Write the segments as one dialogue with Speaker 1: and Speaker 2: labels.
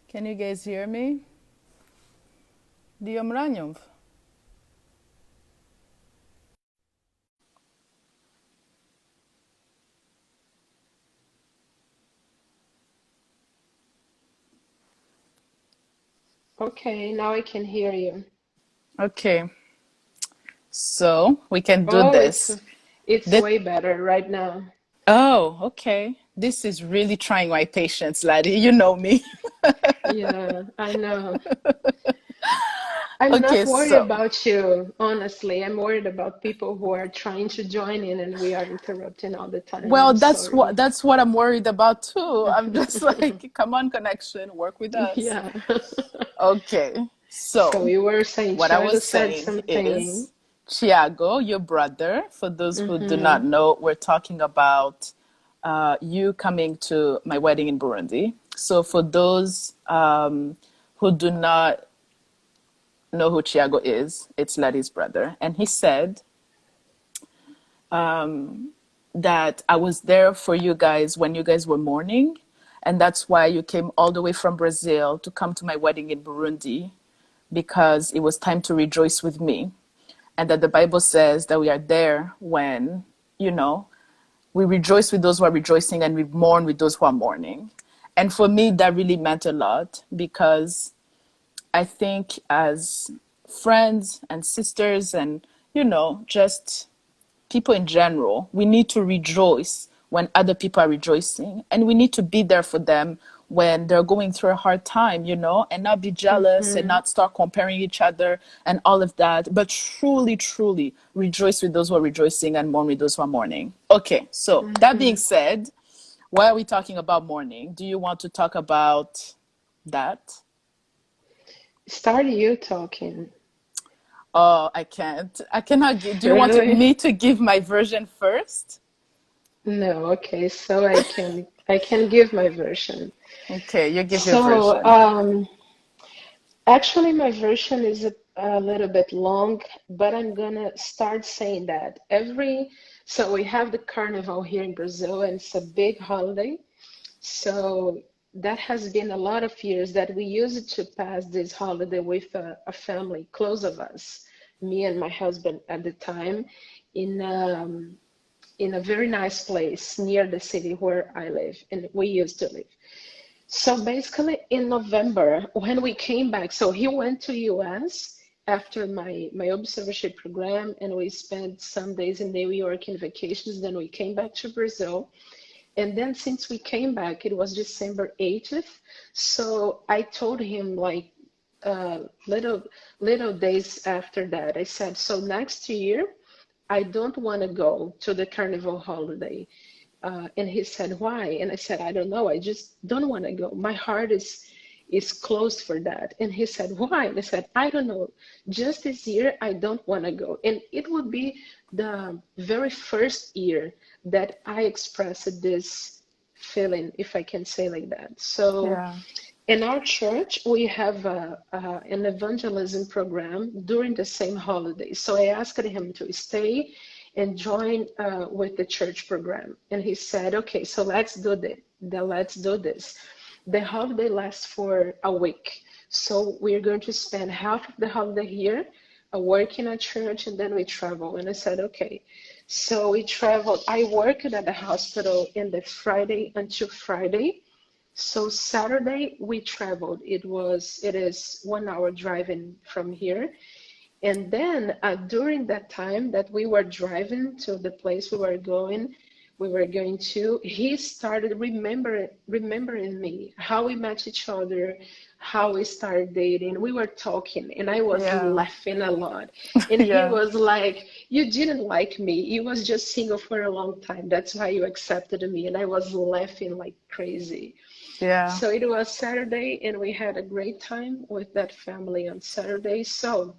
Speaker 1: Can you guys hear me? Diom Ranyov.
Speaker 2: Okay, now I can hear you.
Speaker 1: Okay, so we can do
Speaker 2: Oh,
Speaker 1: this.
Speaker 2: it's
Speaker 1: That,
Speaker 2: way better right now.
Speaker 1: oh, okay. This is really trying my patience, laddie. You know me.
Speaker 2: Yeah, I know. I'm
Speaker 1: Okay,
Speaker 2: not worried
Speaker 1: so
Speaker 2: about you, honestly. I'm worried about people who are trying to join in and we are interrupting all the time.
Speaker 1: well,
Speaker 2: I'm
Speaker 1: that's what
Speaker 2: sorry.
Speaker 1: that's what I'm worried about too. I'm just like, come on, connection, work with us.
Speaker 2: Yeah.
Speaker 1: Okay,
Speaker 2: So
Speaker 1: so
Speaker 2: you were saying
Speaker 1: what I was
Speaker 2: Thiago said
Speaker 1: saying
Speaker 2: something.
Speaker 1: is, Tiago, your brother, for those who do not
Speaker 2: Hmm.
Speaker 1: know, we're talking about you coming to my wedding in Burundi. So for those who do not know who Tiago is, it's Ladi's brother. And he said that I was there for you guys when you guys were mourning. And that's why you came all the way from Brazil to come to my wedding in Burundi because it was time to rejoice with me. And that the Bible says that we are there when, you know, we rejoice with those who are rejoicing and we mourn with those who are mourning. And for me, that really meant a lot because I think as friends and sisters and, just people in general, we need to rejoice when other people are rejoicing. And we need to be there for them when they're going through a hard time, and not be jealous and
Speaker 2: Hmm.
Speaker 1: not start comparing each other and all of that. But truly, truly rejoice with those who are rejoicing and mourn with those who are mourning. Okay, so that being
Speaker 2: Hmm.
Speaker 1: said, why are we talking about mourning? Do you want to talk about that?
Speaker 2: Start you talking.
Speaker 1: Oh, I can't. I cannot. Do you want
Speaker 2: Really?
Speaker 1: me to give my version first?
Speaker 2: No, okay, so I can give my version.
Speaker 1: Okay, you give your
Speaker 2: So,
Speaker 1: version.
Speaker 2: actually, my version is a little bit long, but I'm gonna start saying that so we have the carnival here in Brazil, and it's a big holiday. So that has been a lot of years that we used to pass this holiday with a family close of us, me and my husband at the time, in in a very nice place near the city where I live, and we used to live. So basically, in November, when we came back, so he went to US after my observership program, and we spent some days in New York in vacations. Then we came back to Brazil, and then since we came back, it was December 8th. So I told him like little days after that, I said, so next year I don't want to go to the carnival holiday. And he said, why? And I said, I don't know. I just don't want to go. My heart is closed for that. And he said, why? And I said, I don't know. Just this year, I don't want to go. And it would be the very first year that I expressed this feeling, if I can say like that. So
Speaker 1: Yeah.
Speaker 2: in our church, we have an evangelism program during the same holiday. So I asked him to stay and join with the church program. And he said, okay, so let's do this. Let's do this. The holiday lasts for a week. So we're going to spend half of the holiday here, working at church, and then we travel. And I said, okay. So we traveled. I worked at the hospital in the Friday until Friday. So Saturday we traveled. It is 1 hour driving from here. And then during that time that we were driving to the place we were going to, he started remembering me, how we met each other, how we started dating. We were talking, and I was
Speaker 1: Yeah.
Speaker 2: laughing a lot. And he
Speaker 1: Yeah.
Speaker 2: was like, "You didn't like me. You was just single for a long time. That's why you accepted me." And I was laughing like crazy.
Speaker 1: Yeah.
Speaker 2: So it was Saturday, and we had a great time with that family on Saturday. So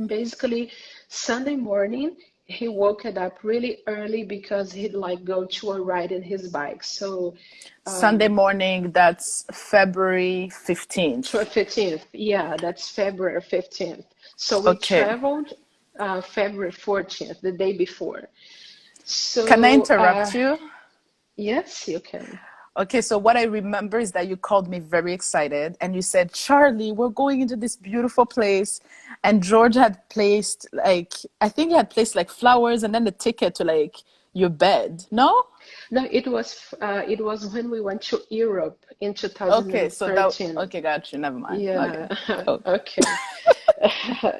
Speaker 2: basically, Sunday morning, he woke it up really early because he'd like go to a ride in his bike. So
Speaker 1: Sunday morning, that's February 15th.
Speaker 2: 15th, yeah, that's February 15th. So we
Speaker 1: Okay.
Speaker 2: traveled February 14th, the day before.
Speaker 1: Can I
Speaker 2: So
Speaker 1: interrupt you?
Speaker 2: yes, you can.
Speaker 1: Okay, so what I remember is that you called me very excited and you said, Charlie, we're going into this beautiful place. And George had placed like, I think he had placed like flowers and then the ticket to like your bed. No?
Speaker 2: No, it was when we went to Europe in
Speaker 1: Okay, so that,
Speaker 2: 2013.
Speaker 1: okay, got you. Never mind. Okay,
Speaker 2: Yeah,
Speaker 1: cool.
Speaker 2: okay.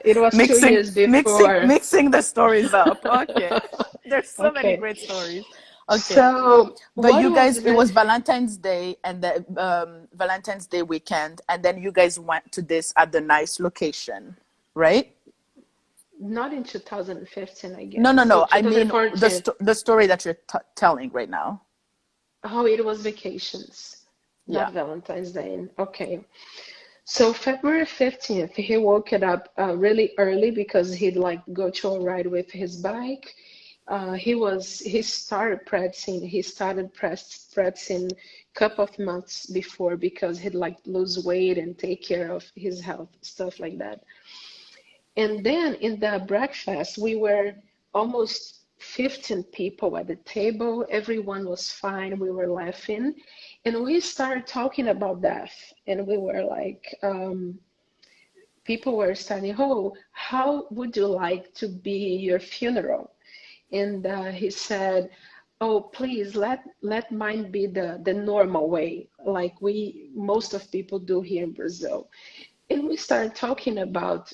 Speaker 2: It was two
Speaker 1: Mixing,
Speaker 2: years before.
Speaker 1: mixing the stories up. Okay. There's so many
Speaker 2: Okay.
Speaker 1: great stories. Okay.
Speaker 2: So
Speaker 1: But
Speaker 2: what
Speaker 1: you
Speaker 2: was
Speaker 1: guys, it
Speaker 2: really
Speaker 1: was Valentine's Day and the Valentine's Day weekend, and then you guys went to this at the nice location, right?
Speaker 2: not in 2015, I
Speaker 1: No, no,
Speaker 2: guess. So
Speaker 1: no. I mean
Speaker 2: 2014.
Speaker 1: the story that you're telling right now.
Speaker 2: Oh, it was vacations,
Speaker 1: Yeah.
Speaker 2: not Valentine's Day. Okay. So February 15th, he woke it up really early because he'd like go to a ride with his bike. He started practicing. He started practicing couple of months before because he'd like lose weight and take care of his health, stuff like that. And then in the breakfast, we were almost 15 people at the table. Everyone was fine. We were laughing. And we started talking about death. And we were like, people were starting, oh, how would you like to be your funeral? And he said, oh, please let mine be the normal way, like we most of people do here in Brazil. And we started talking about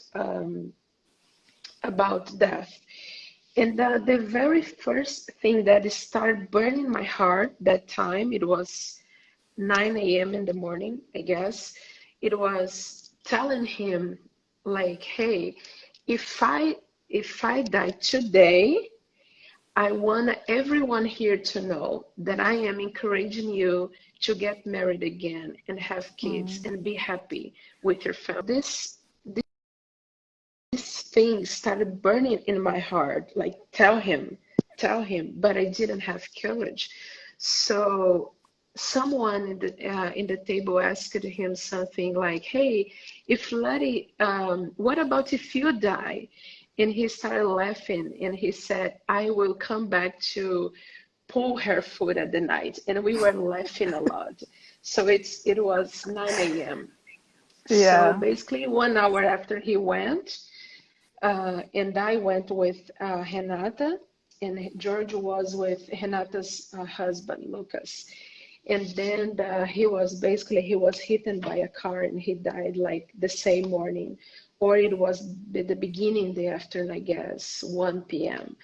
Speaker 2: death. And the very first thing that started burning my heart that time, it was 9 a.m. in the morning, I guess. It was telling him like, hey, if I die today, I want everyone here to know that I am encouraging you to get married again and have kids
Speaker 1: Mm.
Speaker 2: and be happy with your family. This thing started burning in my heart, like tell him, but I didn't have courage. So someone in the table asked him something like, "Hey, if Letty, what about if you die?" And he started laughing and he said, "I will come back to pull her food at the night." And we were laughing a lot. So it was 9 a.m. So
Speaker 1: Yeah.
Speaker 2: basically 1 hour after he went, and I went with Renata, and George was with Renata's husband, Lucas. And then he was hit by a car and he died like the same morning, or it was the beginning of the afternoon, I guess, 1 p.m.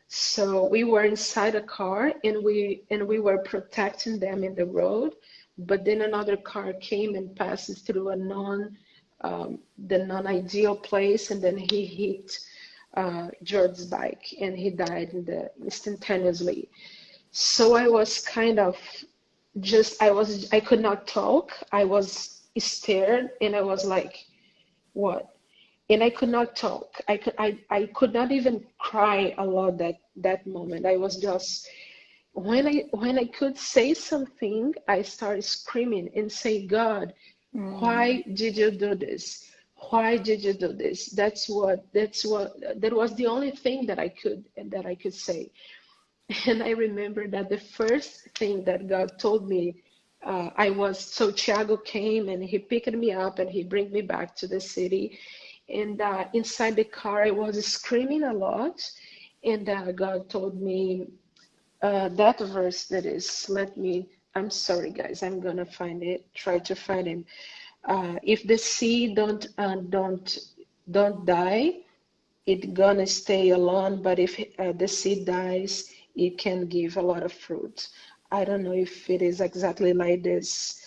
Speaker 2: So we were inside a car and we were protecting them in the road, but then another car came and passed through the non-ideal place, and then he hit George's bike and he died instantaneously. So I was kind of I could not talk. I was scared and I was like, what? And I could not talk. I could not even cry a lot that moment. I was just when I could say something, I started screaming and say, God,
Speaker 1: Mm.
Speaker 2: why did you do this? Why did you do this? That was the only thing that I could say. And I remember that the first thing that God told me, so Tiago came and he picked me up and he bring me back to the city. And inside the car, I was screaming a lot. And God told me that verse that is, I'm sorry, guys, I'm gonna find it, try to find it. If the seed don't die, it gonna stay alone, but if the seed dies, it can give a lot of fruit. I don't know if it is exactly like this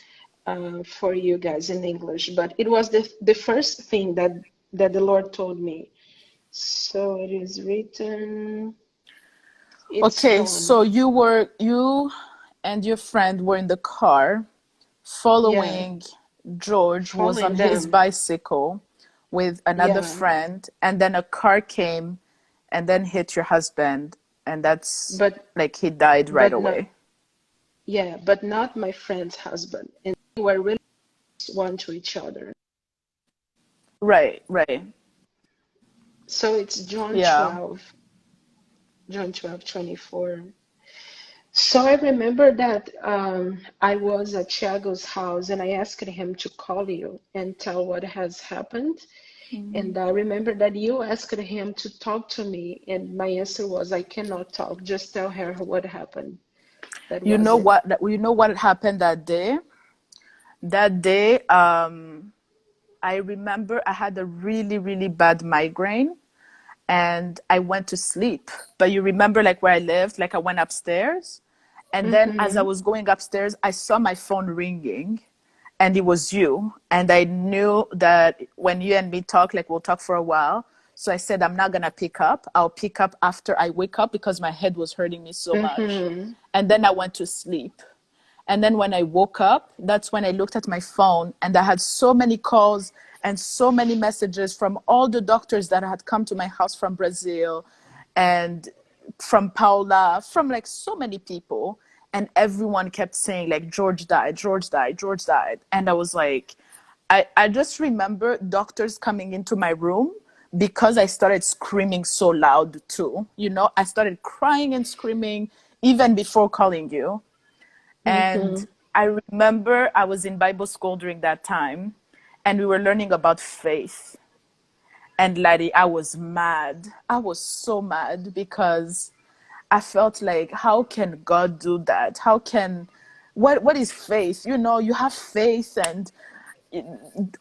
Speaker 2: for you guys in English, but it was the first thing that the Lord told me. So it is written, it's
Speaker 1: Okay,
Speaker 2: John.
Speaker 1: so you and your friend were in the car
Speaker 2: Yeah,
Speaker 1: following George, who was on
Speaker 2: following
Speaker 1: his
Speaker 2: them.
Speaker 1: bicycle with another
Speaker 2: Yeah,
Speaker 1: friend, and then a car came and then hit your husband, and that's
Speaker 2: but
Speaker 1: like he died right
Speaker 2: but not
Speaker 1: away.
Speaker 2: yeah, but not my friend's husband. And they were really one to each other.
Speaker 1: Right, right.
Speaker 2: So it's John
Speaker 1: Yeah.
Speaker 2: 12, John 12:24. So I remember that I was at Tiago's house and I asked him to call you and tell what has happened. And I remember that you asked him to talk to me, and my answer was, I cannot talk. Just tell her what happened. That
Speaker 1: You
Speaker 2: was
Speaker 1: know
Speaker 2: it.
Speaker 1: what? You know what happened that day? That day, I remember I had a really, really bad migraine, and I went to sleep. But you remember, like where I lived, like I went upstairs, and then as I
Speaker 2: Mm-hmm.
Speaker 1: was going upstairs, I saw my phone ringing, and it was you. And I knew that when you and me talk, like we'll talk for a while. So I said, I'm not gonna pick up. I'll pick up after I wake up because my head was hurting me so much.
Speaker 2: Mm-hmm.
Speaker 1: And then I went to sleep. And then when I woke up, that's when I looked at my phone and I had so many calls and so many messages from all the doctors that had come to my house from Brazil and from Paula, from like so many people. And everyone kept saying, like, George died, George died, George died. And I was like, I just remember doctors coming into my room because I started screaming so loud too. You know, I started crying and screaming even before calling you. And
Speaker 2: Mm-hmm.
Speaker 1: I remember I was in Bible school during that time, and we were learning about faith. And Laddie, I was mad. I was so mad because I felt like, how can God do that? How can, what is faith? You know, you have faith and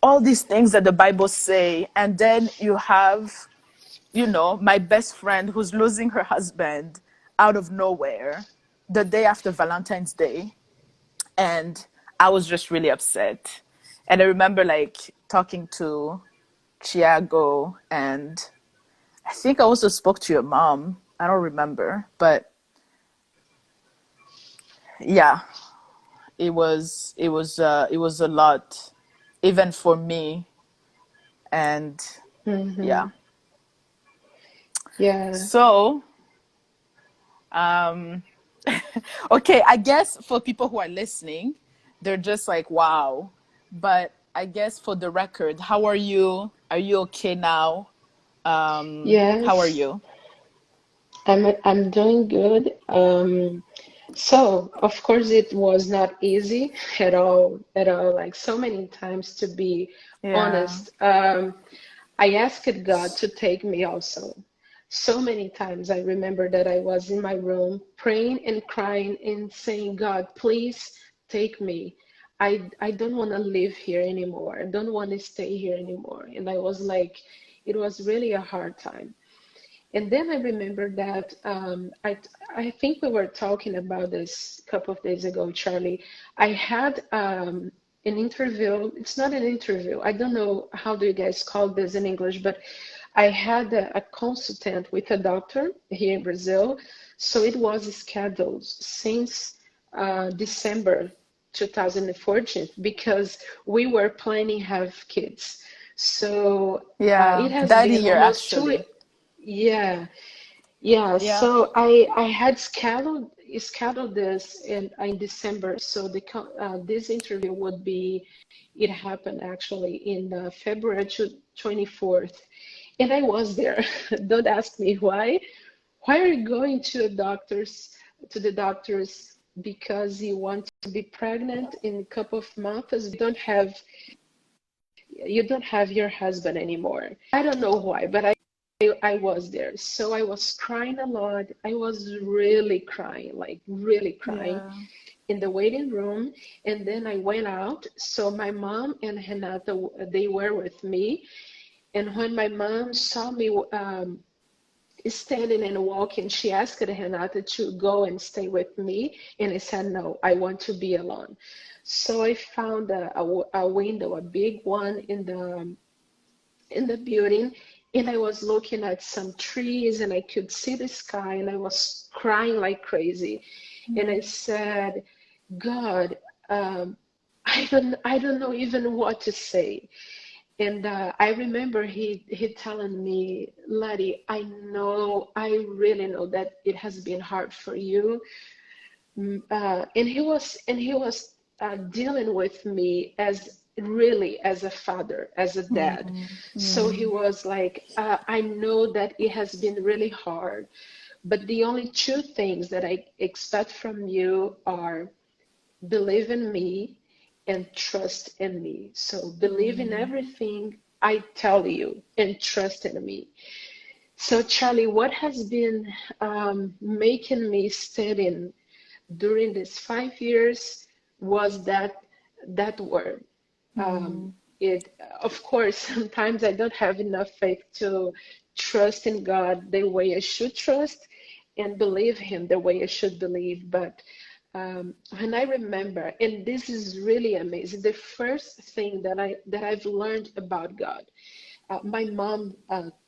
Speaker 1: all these things that the Bible say, and then you have, you know, my best friend who's losing her husband out of nowhere the day after Valentine's Day, and I was just really upset. And I remember like talking to Chiago, and I think I also spoke to your mom. I don't remember, but yeah, it was a lot, even for me. And
Speaker 2: Mm-hmm.
Speaker 1: yeah,
Speaker 2: Yeah.
Speaker 1: so okay, I guess for people who are listening, they're just like, wow. But I guess for the record, how are you? Are you okay now? How are
Speaker 2: Yes.
Speaker 1: you?
Speaker 2: I'm doing good. So of course it was not easy at all. Like so many times, to be
Speaker 1: Yeah.
Speaker 2: honest. I asked God to take me also. So many times I remember that I was in my room praying and crying and saying, God, please take me. I don't want to live here anymore. I don't want to stay here anymore. And I was like, it was really a hard time. And then I remember that I think we were talking about this a couple of days ago, Charlie. I had an interview. It's not an interview. I don't know how do you guys call this in English, but I had a consultant with a doctor here in Brazil. So it was scheduled since December 2014 because we were planning have kids. So it
Speaker 1: Yeah.
Speaker 2: has
Speaker 1: That
Speaker 2: been
Speaker 1: year,
Speaker 2: almost two.
Speaker 1: actually.
Speaker 2: Yeah, yeah.
Speaker 1: Yeah.
Speaker 2: So I had scheduled this in December. So this interview would be it happened actually in February 24th, and I was there. Don't ask me why. Why are you going to the doctors because you want to be pregnant in a couple of months? You don't have your husband anymore. I don't know why, but I was there. So I was crying a lot. I was really crying, like really crying
Speaker 1: Yeah.
Speaker 2: in the waiting room. And then I went out. So my mom and Renata, they were with me. And when my mom saw me standing and walking, she asked Renata to go and stay with me. And I said, no, I want to be alone. So I found a window, a big one in the building, and I was looking at some trees and I could see the sky and I was crying like crazy. And I said, God, um, I don't know even what to say. And I remember he telling me, Letty, I really know that it has been hard for you. And he was dealing with me as really as a father, as a dad. So he was like, I know that it has been really hard, but the only two things that I expect from you are believe in me and trust in me. So believe in everything I tell you and trust in me. So, Charlie, what has been making me studying during these 5 years was that word. Um, it, of course, sometimes I don't have enough faith to trust in God the way I should trust and believe Him the way I should believe. But when I remember, and this is really amazing, the first thing that I've learned about God, my mom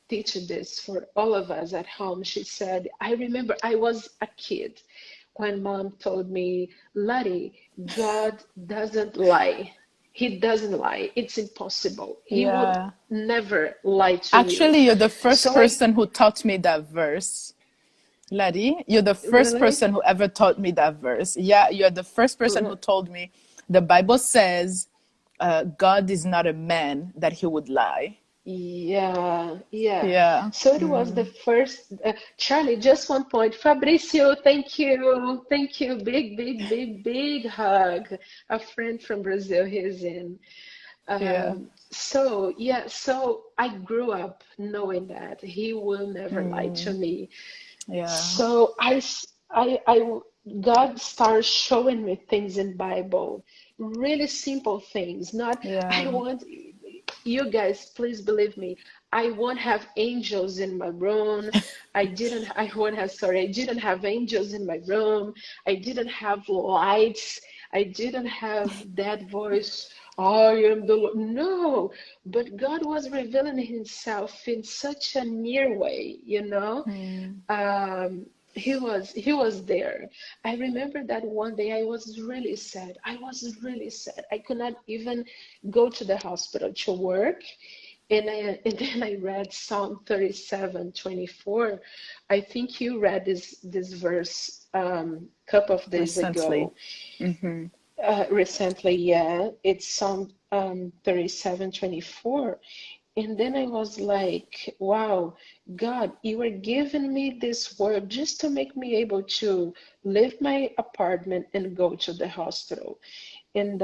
Speaker 2: teaches this for all of us at home. She said, I remember I was a kid when mom told me, Lottie, God doesn't lie. He doesn't lie. It's impossible. He would
Speaker 1: Yeah.
Speaker 2: never lie to you.
Speaker 1: Actually, you're the first
Speaker 2: So I
Speaker 1: person who taught me that verse. Laddie, you're the first
Speaker 2: really,
Speaker 1: person who ever taught me that verse. Yeah, you're the first person who told me the Bible says God is not a man that he would lie.
Speaker 2: yeah, yeah.
Speaker 1: Yeah.
Speaker 2: So it was the first, Charlie, just one point. Fabricio, thank you. Thank you. Big, big, big, big hug. A friend from Brazil, he's in.
Speaker 1: Yeah.
Speaker 2: So yeah, so I grew up knowing that he will never lie to me.
Speaker 1: Yeah.
Speaker 2: So God started showing me things in Bible, really simple things. Not, I
Speaker 1: Yeah.
Speaker 2: want you guys, please believe me. I won't have angels in my room. I won't have, sorry, I didn't have angels in my room. I didn't have lights. I didn't have that voice. I am the Lord. No, but God was revealing Himself in such a near way, you know. He was there. I remember that one day I was really sad. I was really sad. I could not even go to the hospital to work. And then I read Psalm 37:24. I think you read this verse couple of days
Speaker 1: Recently.
Speaker 2: ago. Recently, yeah. It's Psalm 37:24. And then I was like, wow, God, you are giving me this word just to make me able to leave my apartment and go to the hospital. And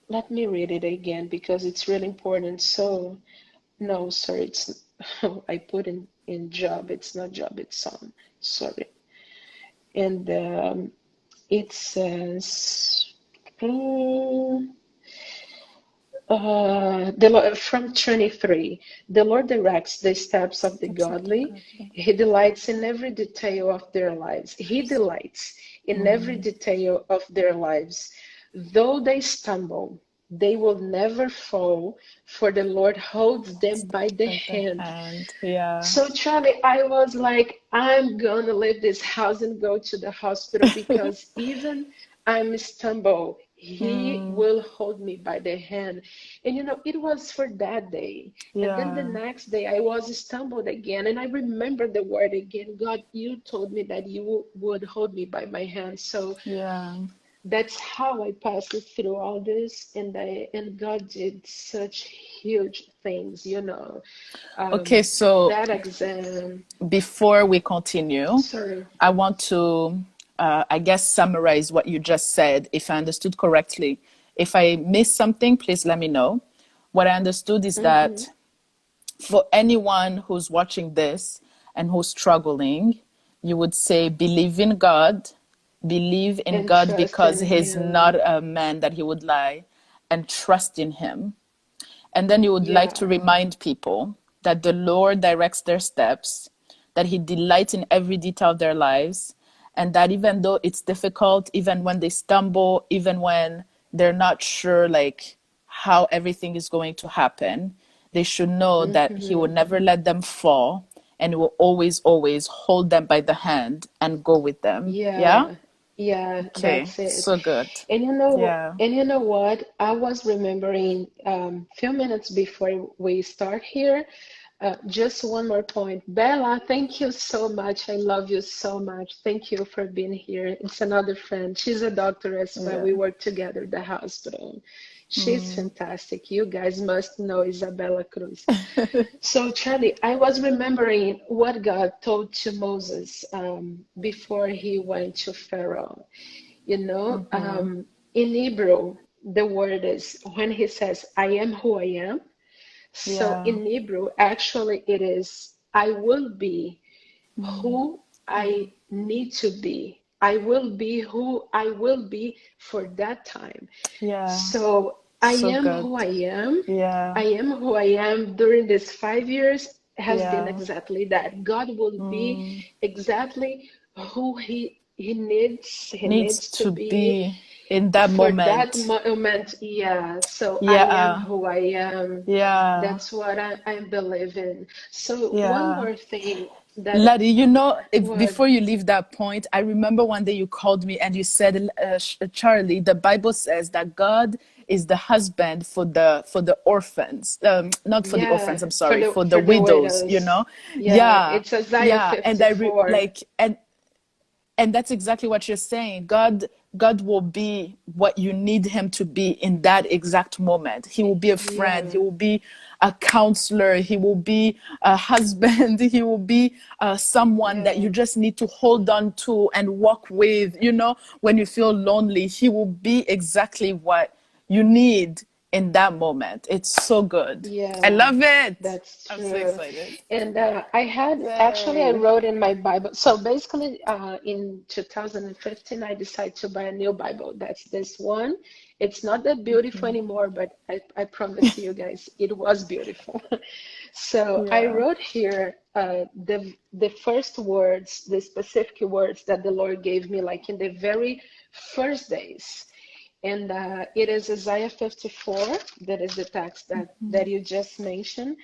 Speaker 2: let me read it again because it's really important. So, no, sorry, it's I put in job. It's not job, it's Psalm. Sorry. And it says, mm, from 23, the Lord directs the steps of the
Speaker 1: Steps of the
Speaker 2: godly.
Speaker 1: godly.
Speaker 2: He delights in every detail of their lives. He delights in every detail of their lives. Though they stumble, they will never fall, for the Lord holds them by the
Speaker 1: By the
Speaker 2: hand.
Speaker 1: hand. Yeah.
Speaker 2: So, Charlie, I was like, I'm gonna leave this house and go to the hospital because even I'm stumble, he will hold me by the hand. And it was for that day. And then the
Speaker 1: Yeah.
Speaker 2: next day I was stumbled again and I remember the word again. God, you told me that you would hold me by my hand. So
Speaker 1: Yeah.
Speaker 2: that's how I passed through all this and God did such huge things.
Speaker 1: Okay, so
Speaker 2: That exam.
Speaker 1: before we continue,
Speaker 2: Sorry.
Speaker 1: I want to, I guess, summarize what you just said, if I understood correctly. If I missed something, please let me know. What I understood is
Speaker 2: Mm-hmm.
Speaker 1: that for anyone who's watching this and who's struggling, you would say, believe in
Speaker 2: And
Speaker 1: God
Speaker 2: trust
Speaker 1: because
Speaker 2: in
Speaker 1: He's not
Speaker 2: Him.
Speaker 1: a man that He would lie, and trust in Him. And then you would like to
Speaker 2: Yeah.
Speaker 1: remind people that the Lord directs their steps, that He delights in every detail of their lives, and that even though it's difficult, even when they stumble, even when they're not sure like how everything is going to happen, they should know that He will
Speaker 2: Mm-hmm.
Speaker 1: never let them fall and He will always, always hold them by the hand and go with them. Yeah?
Speaker 2: Yeah. Yeah,
Speaker 1: Okay,
Speaker 2: that's it.
Speaker 1: so good.
Speaker 2: And you know,
Speaker 1: Yeah,
Speaker 2: and you know what? I was remembering few minutes before we start here. Just one more point. Bella, thank you so much. I love you so much. Thank you for being here. It's another friend. She's a doctor as well.
Speaker 1: yeah.
Speaker 2: We work together at the hospital. She's fantastic. You guys must know Isabella Cruz. So, Charlie, I was remembering what God told to Moses before he went to Pharaoh. You know, in Hebrew, the word is when he says, I am who I am. So
Speaker 1: Yeah.
Speaker 2: in Hebrew, actually, it is, I will be who I need to be. I will be who I will be for that time.
Speaker 1: Yeah.
Speaker 2: So I
Speaker 1: So
Speaker 2: am
Speaker 1: good.
Speaker 2: who I am.
Speaker 1: Yeah.
Speaker 2: I am who I am during these 5 years has been
Speaker 1: Yeah.
Speaker 2: exactly that. God will be exactly who he
Speaker 1: Needs
Speaker 2: needs to
Speaker 1: to
Speaker 2: be
Speaker 1: be in that
Speaker 2: for that
Speaker 1: moment.
Speaker 2: moment. Yeah. So I am
Speaker 1: Yeah.
Speaker 2: who I am.
Speaker 1: Yeah.
Speaker 2: That's what I believe in. So one
Speaker 1: Yeah.
Speaker 2: more thing that
Speaker 1: Laddie, if
Speaker 2: what
Speaker 1: before you leave that point, I remember one day you called me and you said, Charlie, the Bible says that God is the husband for the orphans, not for the orphans.
Speaker 2: yeah,
Speaker 1: I'm sorry, for the
Speaker 2: for the
Speaker 1: widows.
Speaker 2: widows. Yeah,
Speaker 1: Yeah,
Speaker 2: it's Isaiah
Speaker 1: yeah, and
Speaker 2: 54.
Speaker 1: and that's exactly what you're saying. God will be what you need him to be in that exact moment. He will be a friend, he
Speaker 2: Yeah,
Speaker 1: will be a counselor, he will be a husband, he will be someone that you
Speaker 2: yeah,
Speaker 1: just need to hold on to and walk with. When you feel lonely, he will be exactly what you need in that moment. It's so good. I
Speaker 2: yeah.
Speaker 1: love it.
Speaker 2: That's
Speaker 1: I'm so
Speaker 2: true.
Speaker 1: excited.
Speaker 2: And I had actually I
Speaker 1: Yay.
Speaker 2: wrote in my Bible. So basically, in 2015, I decided to buy a new Bible. That's this one. It's not that beautiful anymore, but I promise you guys, it was beautiful. So I
Speaker 1: Yeah.
Speaker 2: wrote here the first words, the specific words that the Lord gave me, like in the very first days. And it is Isaiah 54. That is the text that you just mentioned.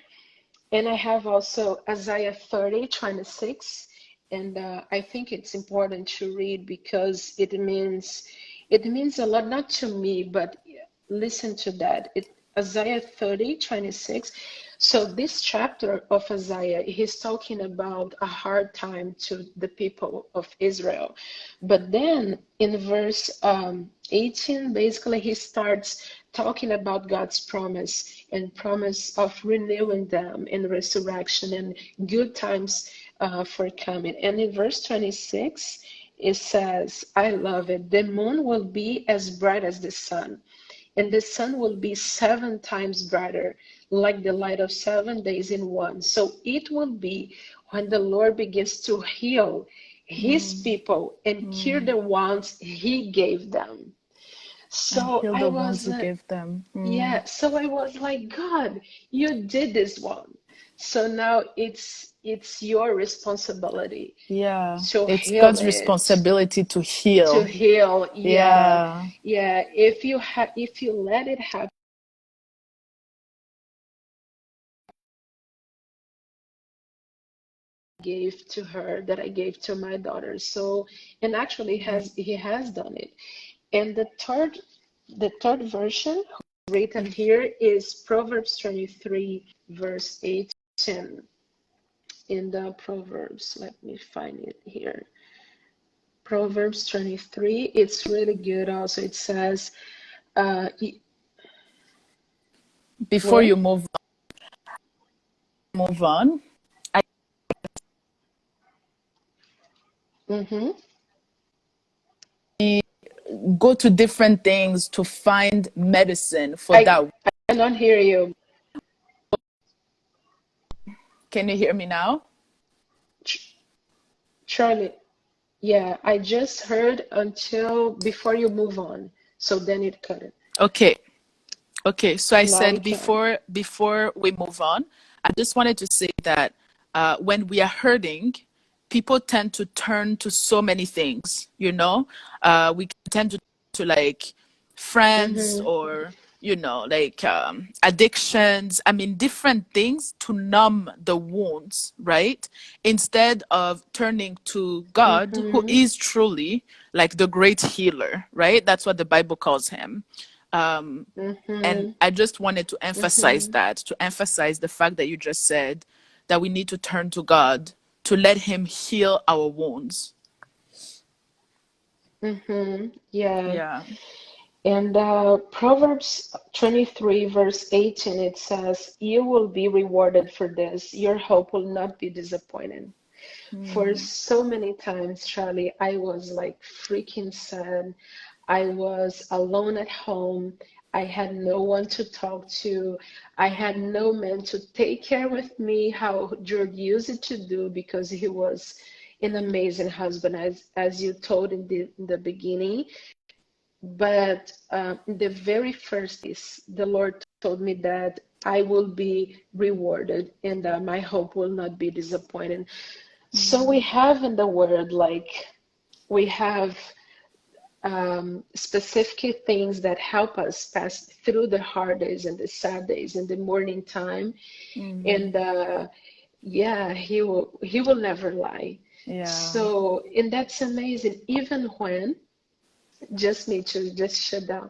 Speaker 2: And I have also Isaiah 30:26, and I think it's important to read because it means a lot, not to me, but listen to that. Isaiah 30:26. So this chapter of Isaiah, he's talking about a hard time to the people of Israel. But then in verse 18, basically he starts talking about God's promise and promise of renewing them in resurrection and good times for coming. And in verse 26, it says, I love it. The moon will be as bright as the sun, and the sun will be 7 times brighter, like the light of 7 days in one. So it will be when the Lord begins to heal his people and cure the ones he gave them.
Speaker 1: And
Speaker 2: So
Speaker 1: heal
Speaker 2: I
Speaker 1: the ones
Speaker 2: was,
Speaker 1: you gave them.
Speaker 2: yeah, so I was like, God, you did this one. So now it's your responsibility
Speaker 1: Yeah.
Speaker 2: to
Speaker 1: It's
Speaker 2: heal
Speaker 1: God's
Speaker 2: it,
Speaker 1: responsibility to
Speaker 2: to
Speaker 1: heal.
Speaker 2: heal. Yeah,
Speaker 1: Yeah.
Speaker 2: yeah. If you let it happen, gave to her that I gave to my daughter. So, and actually he has done it. And the third version written here is Proverbs 23 verse 8 to 10 in the Proverbs. Let me find it here. Proverbs 23. It's really good also. It says,
Speaker 1: Before
Speaker 2: where?
Speaker 1: you move on, I
Speaker 2: Mm-hmm.
Speaker 1: go to different things to find medicine for
Speaker 2: I
Speaker 1: that.
Speaker 2: I cannot hear you.
Speaker 1: Can you hear me now?
Speaker 2: Ch- Charlie, yeah, I just heard until before you move on. So then it cut it.
Speaker 1: Okay. Okay, so I
Speaker 2: Now we
Speaker 1: said
Speaker 2: can.
Speaker 1: before we move on, I just wanted to say that when we are hurting, people tend to turn to so many things. We tend to like friends
Speaker 2: Mm-hmm.
Speaker 1: or like addictions. I mean, different things to numb the wounds, right? Instead of turning to God, who
Speaker 2: Mm-hmm.
Speaker 1: is truly like the great healer, right? That's what the Bible calls him. And
Speaker 2: Mm-hmm.
Speaker 1: I just wanted to emphasize
Speaker 2: Mm-hmm.
Speaker 1: that, to emphasize the fact that you just said that we need to turn to God to let Him heal our wounds.
Speaker 2: Mm-hmm. Yeah.
Speaker 1: Yeah.
Speaker 2: And Proverbs 23, verse 18, it says, "You will be rewarded for this. Your hope will not be disappointed." For
Speaker 1: Mm,
Speaker 2: so many times, Charlie, I was like freaking sad. I was alone at home. I had no one to talk to. I had no man to take care with me, how George used to do, because he was an amazing husband, as you told in the beginning. But the very first days, the Lord told me that I will be rewarded and my hope will not be disappointed. So we
Speaker 1: mm,
Speaker 2: have in the word, like, we have specific things that help us pass through the hard days and the sad days in the morning time.
Speaker 1: mm.
Speaker 2: And yeah, he will never lie.
Speaker 1: Yeah.
Speaker 2: So, and that's amazing. Even when, just need to just shut down.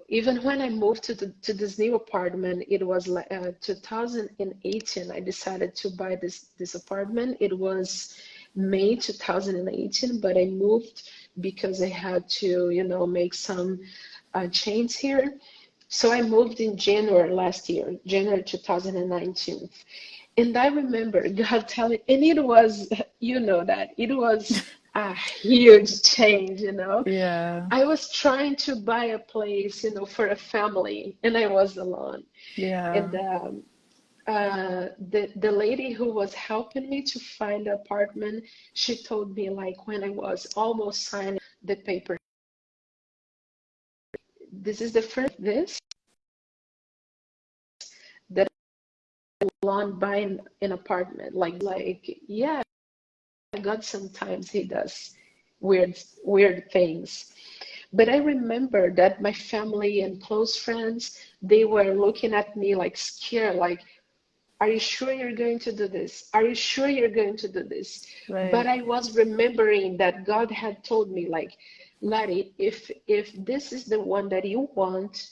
Speaker 2: Even when I moved to this new apartment, it was like 2018. I decided to buy this apartment. It was May 2018, but I moved because I had to, make some change here. So I moved in January last year, January 2019. And I remember God telling, and it was, that it was a huge change.
Speaker 1: Yeah.
Speaker 2: I was trying to buy a place, for a family, and I was alone.
Speaker 1: Yeah.
Speaker 2: And the lady who was helping me to find an apartment, she told me, like, when I was almost signing the paper, this is the first this that alone buying an apartment. Like, yeah, God sometimes he does weird things. But I remember that my family and close friends, they were looking at me like scared, like, are you sure you're going to do this? Are you sure you're going to do this? But
Speaker 1: Right.
Speaker 2: I was remembering that God had told me, like, Larry, if this is the one that you want,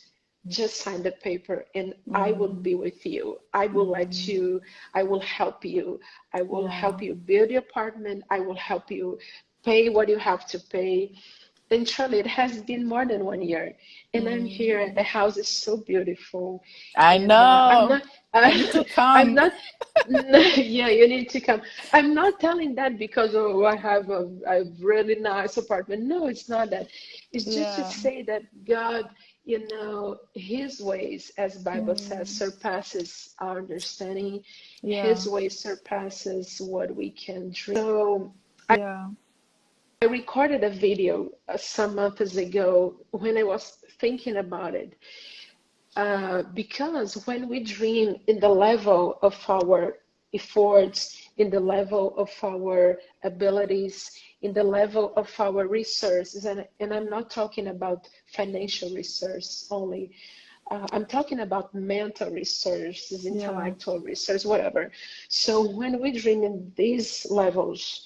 Speaker 2: just sign the paper and I will
Speaker 1: Mm,
Speaker 2: be with you. I will let
Speaker 1: mm.
Speaker 2: you, I will help you. I will
Speaker 1: Yeah.
Speaker 2: help you build your apartment. I will help you pay what you have to pay. And Charlie, it has been more than 1 year, and I'm here, and
Speaker 1: Mm.
Speaker 2: the house is so beautiful.
Speaker 1: I
Speaker 2: And I'm
Speaker 1: know.
Speaker 2: not,
Speaker 1: I need to
Speaker 2: I'm
Speaker 1: come.
Speaker 2: not. Yeah, you need to come. I'm not telling that because, oh, I have a really nice apartment. No, it's not that. It's just to
Speaker 1: Yeah.
Speaker 2: say that God, His ways, as Bible says,
Speaker 1: Mm.
Speaker 2: surpasses our understanding.
Speaker 1: Yeah.
Speaker 2: His ways surpasses what we can dream. So
Speaker 1: Yeah.
Speaker 2: I recorded a video some months ago when I was thinking about it. Because when we dream in the level of our efforts, in the level of our abilities, in the level of our resources, and I'm not talking about financial resources only, I'm talking about mental resources,
Speaker 1: Yeah.
Speaker 2: intellectual resources, whatever. So when we dream in these levels,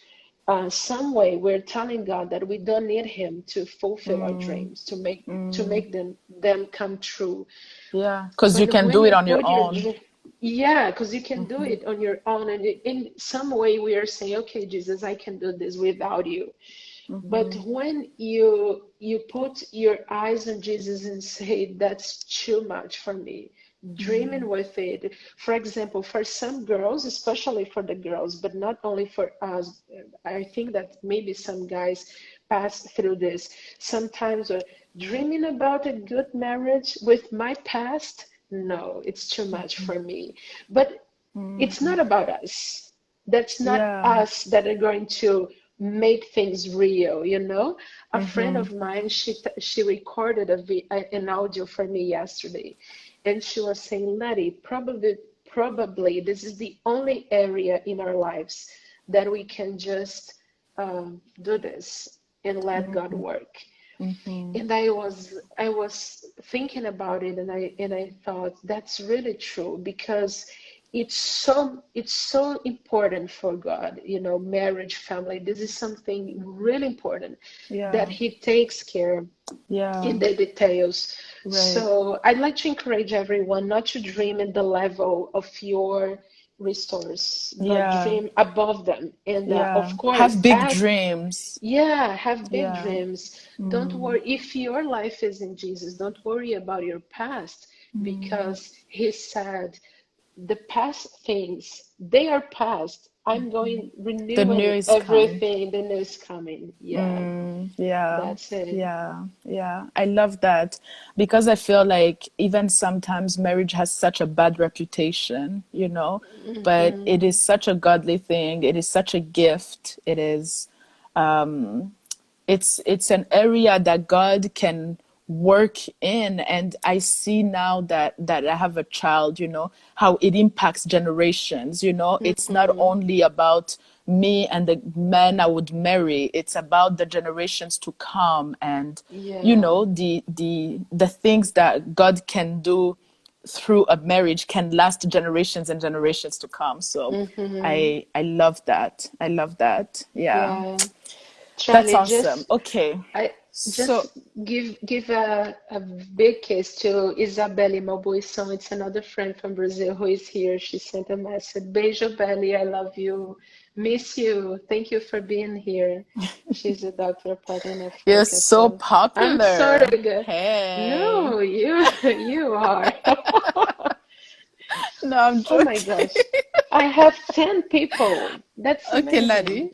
Speaker 2: some way we're telling God that we don't need Him to fulfill our
Speaker 1: Mm.
Speaker 2: dreams, to make
Speaker 1: Mm.
Speaker 2: them come true.
Speaker 1: Yeah. Because you
Speaker 2: But
Speaker 1: can
Speaker 2: when
Speaker 1: do it
Speaker 2: you
Speaker 1: on your
Speaker 2: put your
Speaker 1: own.
Speaker 2: dream, yeah, because you can do
Speaker 1: Hmm.
Speaker 2: it on your own, and in some way we are saying, okay, Jesus, I can do this without you. But
Speaker 1: Hmm.
Speaker 2: when you put your eyes on Jesus and say, that's too much for me, dreaming
Speaker 1: Mm.
Speaker 2: with it. For example, for some girls, especially for the girls, but not only for us, I think that maybe some guys pass through this. Sometimes dreaming about a good marriage with my past, no, it's too much for me. But it's
Speaker 1: Mm.
Speaker 2: not about us. That's not
Speaker 1: Yeah.
Speaker 2: us that are going to make things real. A friend
Speaker 1: Hmm.
Speaker 2: of mine, she recorded an audio for me yesterday, and she was saying, Letty, probably this is the only area in our lives that we can just do this and let God work.
Speaker 1: Hmm.
Speaker 2: And I was thinking about it, and I thought that's really true, because it's so important for God, marriage, family. This is something really important that
Speaker 1: Yeah.
Speaker 2: He takes care
Speaker 1: Yeah.
Speaker 2: in the details.
Speaker 1: Right.
Speaker 2: So I'd like to encourage everyone not to dream in the level of your resource, but
Speaker 1: Yeah.
Speaker 2: dream above them. And
Speaker 1: Yeah.
Speaker 2: of
Speaker 1: Have
Speaker 2: course,
Speaker 1: big
Speaker 2: ask,
Speaker 1: dreams.
Speaker 2: yeah, have big
Speaker 1: Yeah.
Speaker 2: dreams. Don't
Speaker 1: Mm.
Speaker 2: worry. If your life is in Jesus, don't worry about your past,
Speaker 1: Mm.
Speaker 2: because He said, the past things, they are past. I'm going
Speaker 1: The
Speaker 2: renewing
Speaker 1: news come.
Speaker 2: everything. The news coming. Yeah,
Speaker 1: Yeah,
Speaker 2: that's it.
Speaker 1: yeah, yeah. I love that because I feel like even sometimes marriage has such a bad reputation, you know, but it is
Speaker 2: Hmm.
Speaker 1: such a godly thing. It is such a gift. It is it's an area that God can work in, and I see now that I have a child, you know, how it impacts generations, you know. It's not
Speaker 2: Hmm.
Speaker 1: only about me and the man I would marry, it's about the generations to come, and you
Speaker 2: Yeah.
Speaker 1: know, the things that God can do through a marriage can last generations and generations to come. So
Speaker 2: Hmm.
Speaker 1: I love that. I love that. Yeah.
Speaker 2: Yeah.
Speaker 1: That's
Speaker 2: Charlie,
Speaker 1: awesome. Okay.
Speaker 2: I
Speaker 1: So,
Speaker 2: just give a big kiss to Isabelle Malboisson. It's another friend from Brazil who is here. She sent a message. Beijo, Belly. I love you. Miss you. Thank you for being here. She's a doctor part in
Speaker 1: you're
Speaker 2: Africa.
Speaker 1: so
Speaker 2: So I'm
Speaker 1: popular.
Speaker 2: sorry.
Speaker 1: Hey.
Speaker 2: No, you are.
Speaker 1: No, I'm
Speaker 2: Oh my
Speaker 1: joking.
Speaker 2: gosh. I have 10 people. That's
Speaker 1: Okay,
Speaker 2: amazing.
Speaker 1: laddie.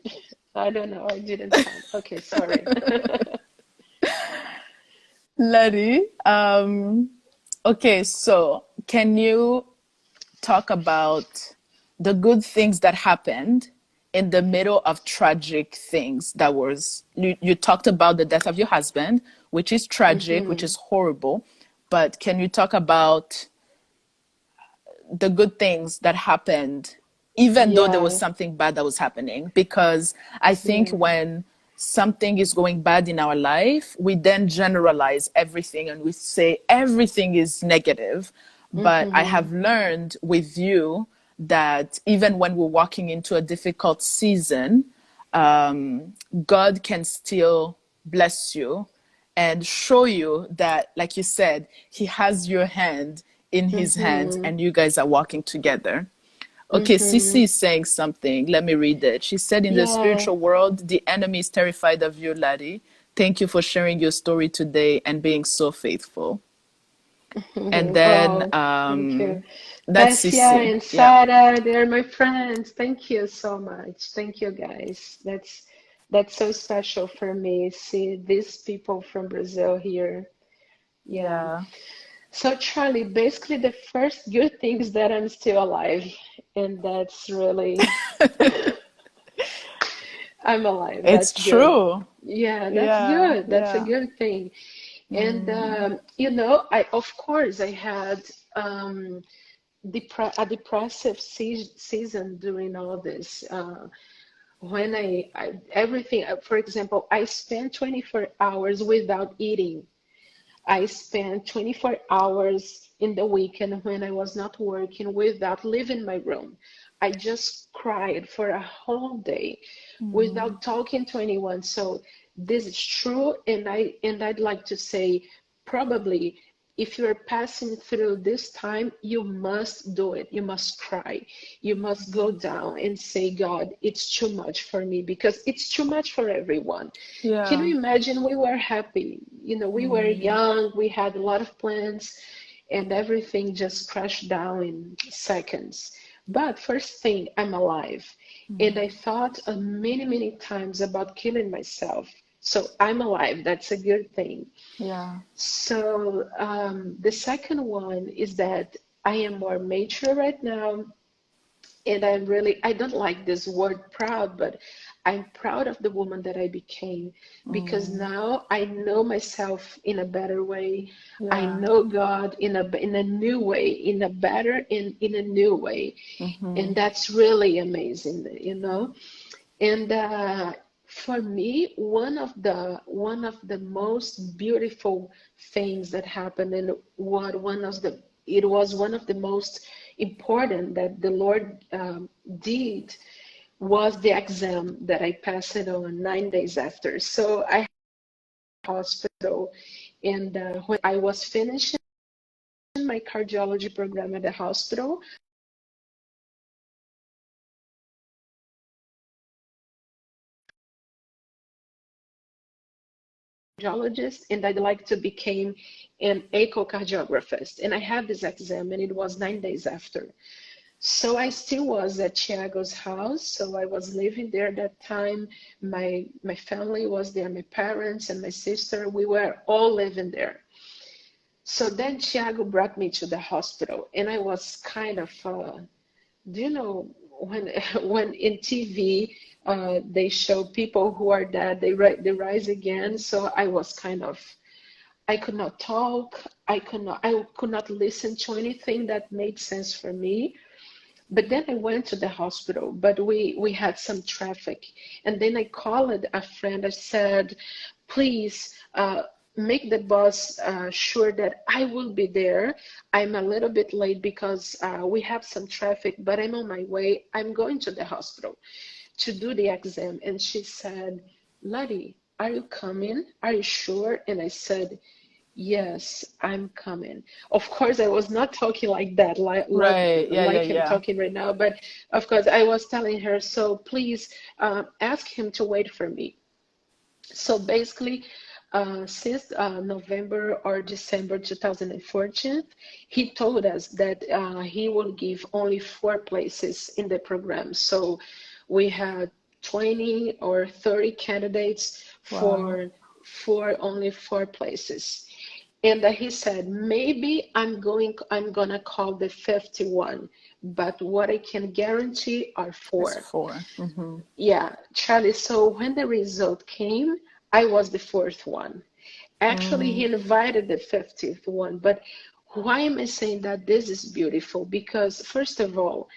Speaker 2: I don't know. I didn't count. Okay, sorry.
Speaker 1: Laddie. Okay, so can you talk about the good things that happened in the middle of tragic things that was you talked about the death of your husband, which is tragic, which
Speaker 2: Hmm.
Speaker 1: is horrible, but can you talk about the good things that happened, even though there was
Speaker 2: Yeah,
Speaker 1: something bad that was happening. Because I think
Speaker 2: yeah.
Speaker 1: when something is going bad in our life, we then generalize everything and we say everything is negative. But I
Speaker 2: Hmm.
Speaker 1: have learned with you that even when we're walking into a difficult season, God can still bless you and show you that, like you said, He has your hand in His hand
Speaker 2: Hmm.
Speaker 1: and you guys are walking together. Okay, Sissy
Speaker 2: Hmm.
Speaker 1: is saying something. Let me read it. She said, in the
Speaker 2: Yeah.
Speaker 1: spiritual world, the enemy is terrified of you, laddie. Thank you for sharing your story today and being so faithful. And then
Speaker 2: Oh, thank you.
Speaker 1: that's
Speaker 2: Tessia
Speaker 1: Sissy.
Speaker 2: and
Speaker 1: Yeah.
Speaker 2: Sarah, they're my friends. Thank you so much. Thank you, guys. That's so special for me. See these people from Brazil here. Yeah.
Speaker 1: Yeah.
Speaker 2: So, Charlie, basically the first good thing is that I'm still alive, and that's really, I'm alive.
Speaker 1: It's
Speaker 2: That's good.
Speaker 1: true.
Speaker 2: Yeah, that's
Speaker 1: Yeah.
Speaker 2: good. That's a
Speaker 1: Yeah.
Speaker 2: good thing. And I of course I had a depressive season during all this. When I everything, for example, I spent 24 hours without eating. I spent 24 hours in the weekend when I was not working without leaving my room. I just cried for a whole day without talking to anyone. So this is true, and I'd like to say probably if you're passing through this time, you must do it. You must cry. You must go down and say, God, it's too much for me because it's too much for everyone. Can
Speaker 1: Yeah.
Speaker 2: you imagine? We were happy. We were young, we had a lot of plans, and everything just crashed down in seconds. But first thing, I'm alive. And I thought many, many times about killing myself. So I'm alive. That's a good thing.
Speaker 1: Yeah.
Speaker 2: So the second one is that I am more mature right now, and I don't like this word proud, but I'm proud of the woman that I became because now I know myself in a better way. I
Speaker 1: Yeah.
Speaker 2: know God in a new way, in a better in a new way, and that's really amazing. And for me, one of the most beautiful things that happened, and what one of the it was one of the most important that the Lord did, was the exam that I passed it on 9 days after. So I had a hospital, and when I was finishing my cardiology program at the hospital, cardiologist, and I'd like to become an echocardiographist. And I had this exam, and it was 9 days after. So I still was at Tiago's house. So I was living there that time. My family was there, my parents and my sister. We were all living there. So then Tiago brought me to the hospital, and I was kind of, do you know, when when in TV they show people who are dead, they rise again. So I was kind of, I could not talk. I could not listen to anything that made sense for me. But then I went to the hospital, but we had some traffic. And then I called a friend. I said, please make the bus sure that I will be there. I'm a little bit late because we have some traffic, but I'm on my way. I'm going to the hospital to do the exam. And she said, Lottie, are you coming? Are you sure? And I said, yes, I'm coming. Of course, I was not talking like that,
Speaker 1: Right. Yeah, yeah,
Speaker 2: like I'm
Speaker 1: yeah.
Speaker 2: talking right now, but of course, I was telling her, so please ask him to wait for me. So basically, since November or December 2014, he told us that he will give only 4 places in the program. So we had 20 or 30 candidates
Speaker 1: Wow.
Speaker 2: for only 4 places. And he said, maybe I'm gonna call the 51, but what I can guarantee are
Speaker 1: It's
Speaker 2: 4.
Speaker 1: 4. Mm-hmm.
Speaker 2: Yeah, Charlie. So when the result came, I was the fourth one. Actually, he
Speaker 1: Mm.
Speaker 2: invited the 50th one. But why am I saying that this is beautiful? Because, first of all,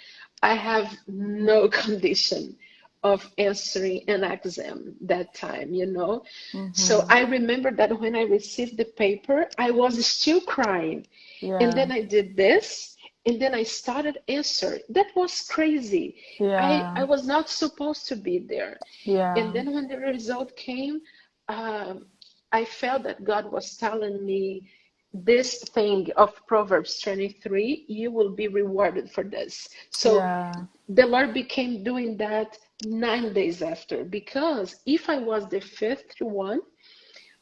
Speaker 2: I have no condition of answering an exam that time, you know? So
Speaker 1: Mm-hmm.
Speaker 2: I remember that when I received the paper, I was still crying. And
Speaker 1: Yeah.
Speaker 2: then I did this, and then I started answering. That was crazy. I
Speaker 1: Yeah.
Speaker 2: was not supposed to be there. And
Speaker 1: Yeah.
Speaker 2: then when the result came, um, I felt that God was telling me this thing of Proverbs 23, you will be rewarded for this. So
Speaker 1: Yeah.
Speaker 2: the Lord became doing that 9 days after, because if I was the fifth one,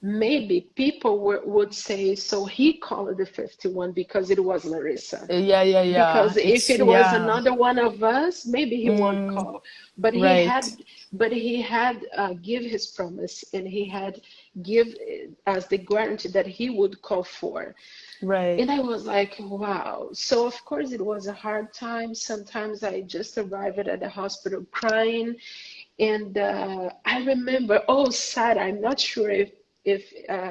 Speaker 2: maybe people would say, so he called the 51 because it was Larissa.
Speaker 1: Yeah, yeah, yeah.
Speaker 2: Because if
Speaker 1: It's
Speaker 2: it was
Speaker 1: yeah.
Speaker 2: another one of us, maybe he won't
Speaker 1: Mm,
Speaker 2: call. But he
Speaker 1: right.
Speaker 2: had, give his promise, and he had give us the guarantee that he would call for.
Speaker 1: Right.
Speaker 2: And I was like, wow. So of course it was a hard time. Sometimes I just arrived at the hospital crying. And I remember, oh, Sarah, I'm not sure if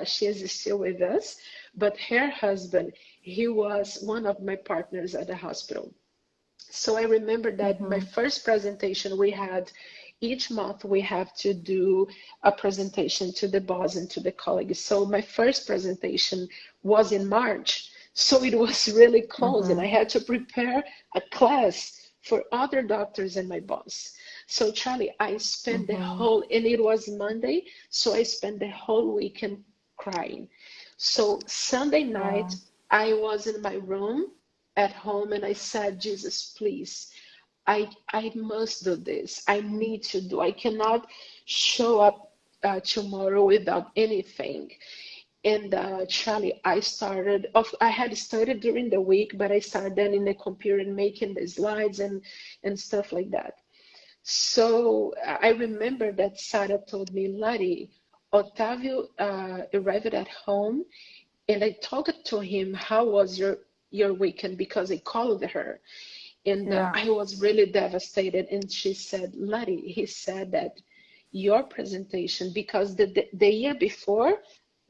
Speaker 2: she is still with us, but her husband, he was one of my partners at the hospital. So I remember that my
Speaker 1: Mm-hmm.
Speaker 2: first presentation we had, each month we have to do a presentation to the boss and to the colleagues. So my first presentation was in March. So it was really close, and I
Speaker 1: Mm-hmm.
Speaker 2: had to prepare a class for other doctors and my boss. So Charlie, I spent the
Speaker 1: Mm-hmm.
Speaker 2: whole, and it was Monday, so I spent the whole weekend crying. So Sunday night,
Speaker 1: Wow.
Speaker 2: I was in my room at home, and I said, Jesus, please, I must do this. I need to do. I cannot show up tomorrow without anything. And Charlie, I had studied during the week, but I started then in the computer and making the slides and stuff like that. So I remember that Sarah told me, Lottie, Otavio arrived at home, and I talked to him, how was your weekend? Because I called her, and
Speaker 1: Yeah.
Speaker 2: I was really devastated. And she said, Lottie, he said that your presentation, because the year before,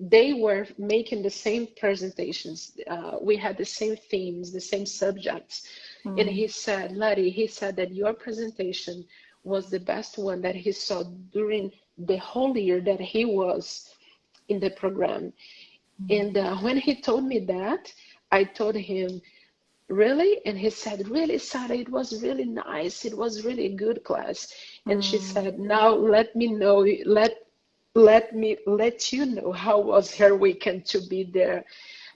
Speaker 2: they were making the same presentations. We had the same themes, the same subjects. And
Speaker 1: Mm.
Speaker 2: he said, Lottie, he said that your presentation was the best one that he saw during the whole year that he was in the program. And when he told me that, I told him, really? And he said, really, Sarah, it was really nice. It was really a good class. And she
Speaker 1: Mm.
Speaker 2: said, now let me know, let me let you know how was her weekend to be there.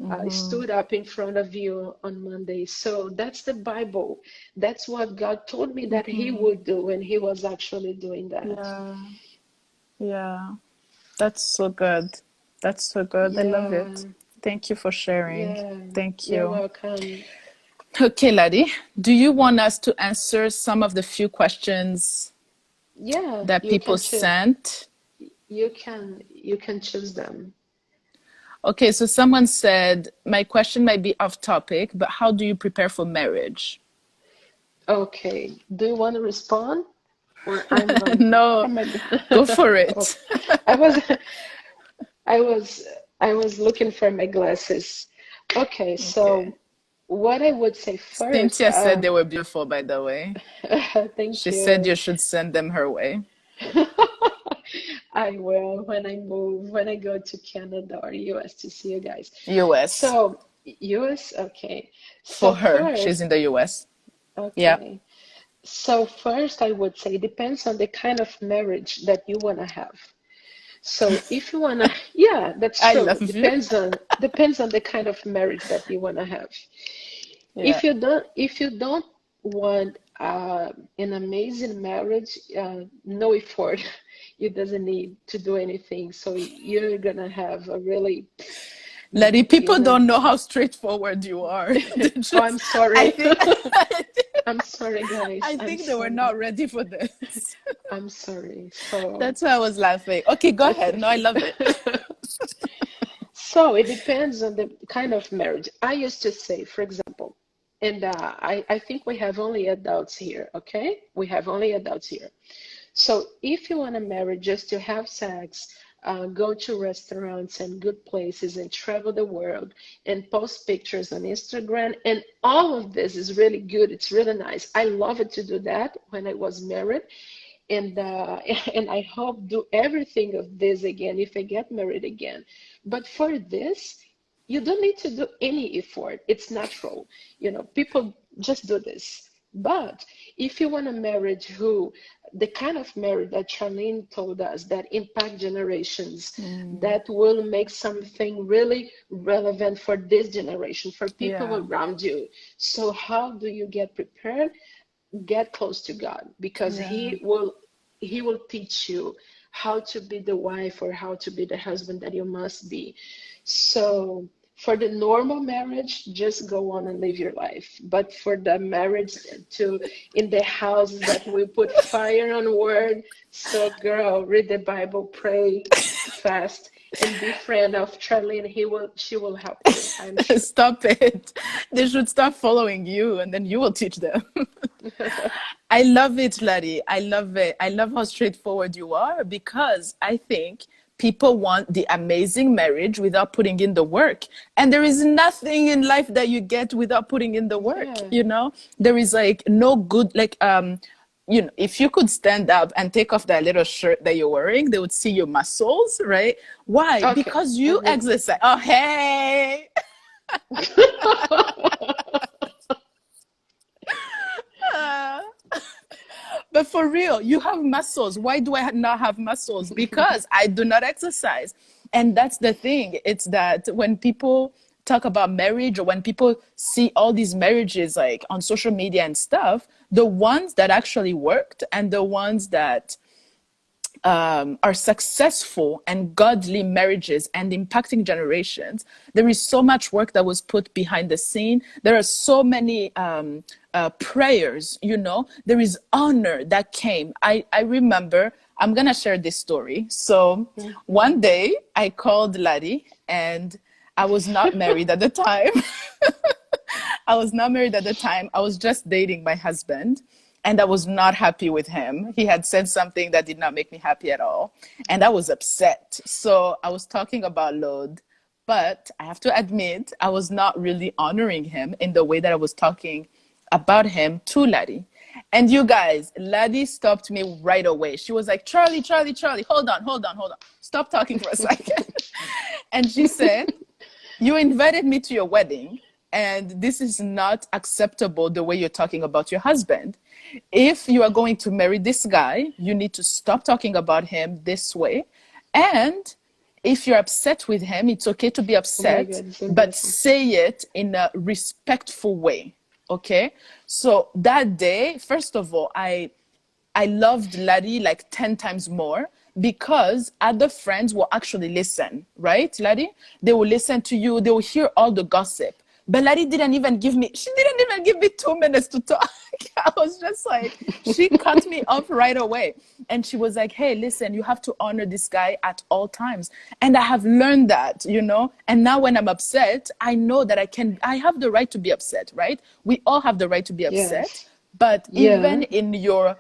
Speaker 1: Mm-hmm.
Speaker 2: Stood up in front of you on Monday. So that's the Bible. That's what God told me that He
Speaker 1: Mm-hmm.
Speaker 2: would do, and He was actually doing that.
Speaker 1: Yeah. Yeah. That's so good. That's so good. I love it.
Speaker 2: Yeah,
Speaker 1: Thank you for sharing.
Speaker 2: yeah.
Speaker 1: Thank
Speaker 2: You're
Speaker 1: you.
Speaker 2: welcome.
Speaker 1: Okay, Laddie, do you want us to answer some of the few questions
Speaker 2: Yeah,
Speaker 1: that people sent?
Speaker 2: you can choose them.
Speaker 1: Okay, so someone said, my question might be off topic, but how do you prepare for marriage?
Speaker 2: Okay. Do you want to respond? Or I'm going, or
Speaker 1: No,
Speaker 2: am I?
Speaker 1: go for
Speaker 2: Okay.
Speaker 1: it.
Speaker 2: I was, I was, I was looking for my glasses. Okay,
Speaker 1: Okay.
Speaker 2: so what I would say first,
Speaker 1: Cynthia said they were beautiful, by the way.
Speaker 2: thank
Speaker 1: She said
Speaker 2: you.
Speaker 1: you should send them her way.
Speaker 2: I will when I move, when I go to Canada or US to see you guys.
Speaker 1: US.
Speaker 2: So, US, okay.
Speaker 1: For
Speaker 2: So
Speaker 1: her, she's in
Speaker 2: first,
Speaker 1: the US. Yeah.
Speaker 2: okay. So first, I would say it depends on the kind of marriage that you want to have. So if you wanna, yeah, that's
Speaker 1: I
Speaker 2: true.
Speaker 1: love you.
Speaker 2: Depends on the kind of marriage that you wanna have.
Speaker 1: Yeah.
Speaker 2: If you don't want an amazing marriage, no effort. You doesn't need to do anything. So you're gonna have a really,
Speaker 1: Letty,
Speaker 2: you
Speaker 1: people
Speaker 2: know.
Speaker 1: don't know how straightforward you are. They
Speaker 2: Oh, I'm
Speaker 1: just, I
Speaker 2: sorry.
Speaker 1: think,
Speaker 2: I'm sorry, guys.
Speaker 1: I
Speaker 2: I'm
Speaker 1: think they were
Speaker 2: sorry.
Speaker 1: not ready for this.
Speaker 2: I'm sorry. So.
Speaker 1: That's why I was laughing. Okay, go ahead. No, I love it.
Speaker 2: So it depends on the kind of marriage. I used to say, for example, and I think we have only adults here, okay? We have only adults here. So if you want to marry just to have sex, go to restaurants and good places and travel the world and post pictures on Instagram, and all of this is really good. It's really nice. I love it to do that when I was married, and and I hope do everything of this again if I get married again. But for this, you don't need to do any effort. It's natural. People just do this. But if you want a marriage who, the kind of marriage that Charlene told us, that impact generations,
Speaker 1: Mm,
Speaker 2: that will make something really relevant for this generation, for people
Speaker 1: yeah,
Speaker 2: around you. So how do you get prepared? Get close to God, because
Speaker 1: yeah.
Speaker 2: he will teach you how to be the wife or how to be the husband that you must be. So for the normal marriage, just go on and live your life. But for the marriage to in the house that we put fire on word, so girl, read the Bible, pray, fast, and be friend of Charlie, and she will help you, I'm sure.
Speaker 1: Stop it. They should start following you and then you will teach them. I love it, Larry. I love it. I love how straightforward you are because I think people want the amazing marriage without putting in the work. And there is nothing in life that you get without putting in the work,
Speaker 2: Yeah.
Speaker 1: you know? There is like no good if you could stand up and take off that little shirt that you're wearing, they would see your muscles, right? Why?
Speaker 2: Okay.
Speaker 1: Because
Speaker 2: I
Speaker 1: you
Speaker 2: would.
Speaker 1: exercise. Oh, hey. But for real, you have muscles. Why do I not have muscles? Because I do not exercise. And that's the thing. It's that when people talk about marriage or when people see all these marriages like on social media and stuff, the ones that actually worked and the ones that are successful and godly marriages and impacting generations, there is so much work that was put behind the scene. There are so many prayers, there is honor that came. I remember, I'm going to share this story. So
Speaker 2: Mhm.
Speaker 1: one day I called Larry and I was not married at the time. I was not married at the time. I was just dating my husband and I was not happy with him. He had said something that did not make me happy at all. And I was upset. So I was talking about Lord, but I have to admit, I was not really honoring him in the way that I was talking about him to Laddie. And you guys, Laddie stopped me right away. She was like, Charlie, Charlie, Charlie, hold on, hold on, hold on. Stop talking for a second. And she said, you invited me to your wedding and this is not acceptable the way you're talking about your husband. If you are going to marry this guy, you need to stop talking about him this way. And if you're upset with him, it's okay to be
Speaker 2: Oh my
Speaker 1: upset,
Speaker 2: God, it's
Speaker 1: but
Speaker 2: embarrassing.
Speaker 1: say it in a respectful way. Okay. So that day, first of all, I loved Larry like 10 times more because other friends will actually listen, right, Larry? They will listen to you, they will hear all the gossip. But Larry she didn't even give me 2 minutes to talk. I was just like, she cut me off right away. And she was like, hey, listen, you have to honor this guy at all times. And I have learned that, you know, and now when I'm upset, I know that I have the right to be upset, right? We all have the right to be upset.
Speaker 2: Yes.
Speaker 1: But even
Speaker 2: Yeah.
Speaker 1: in your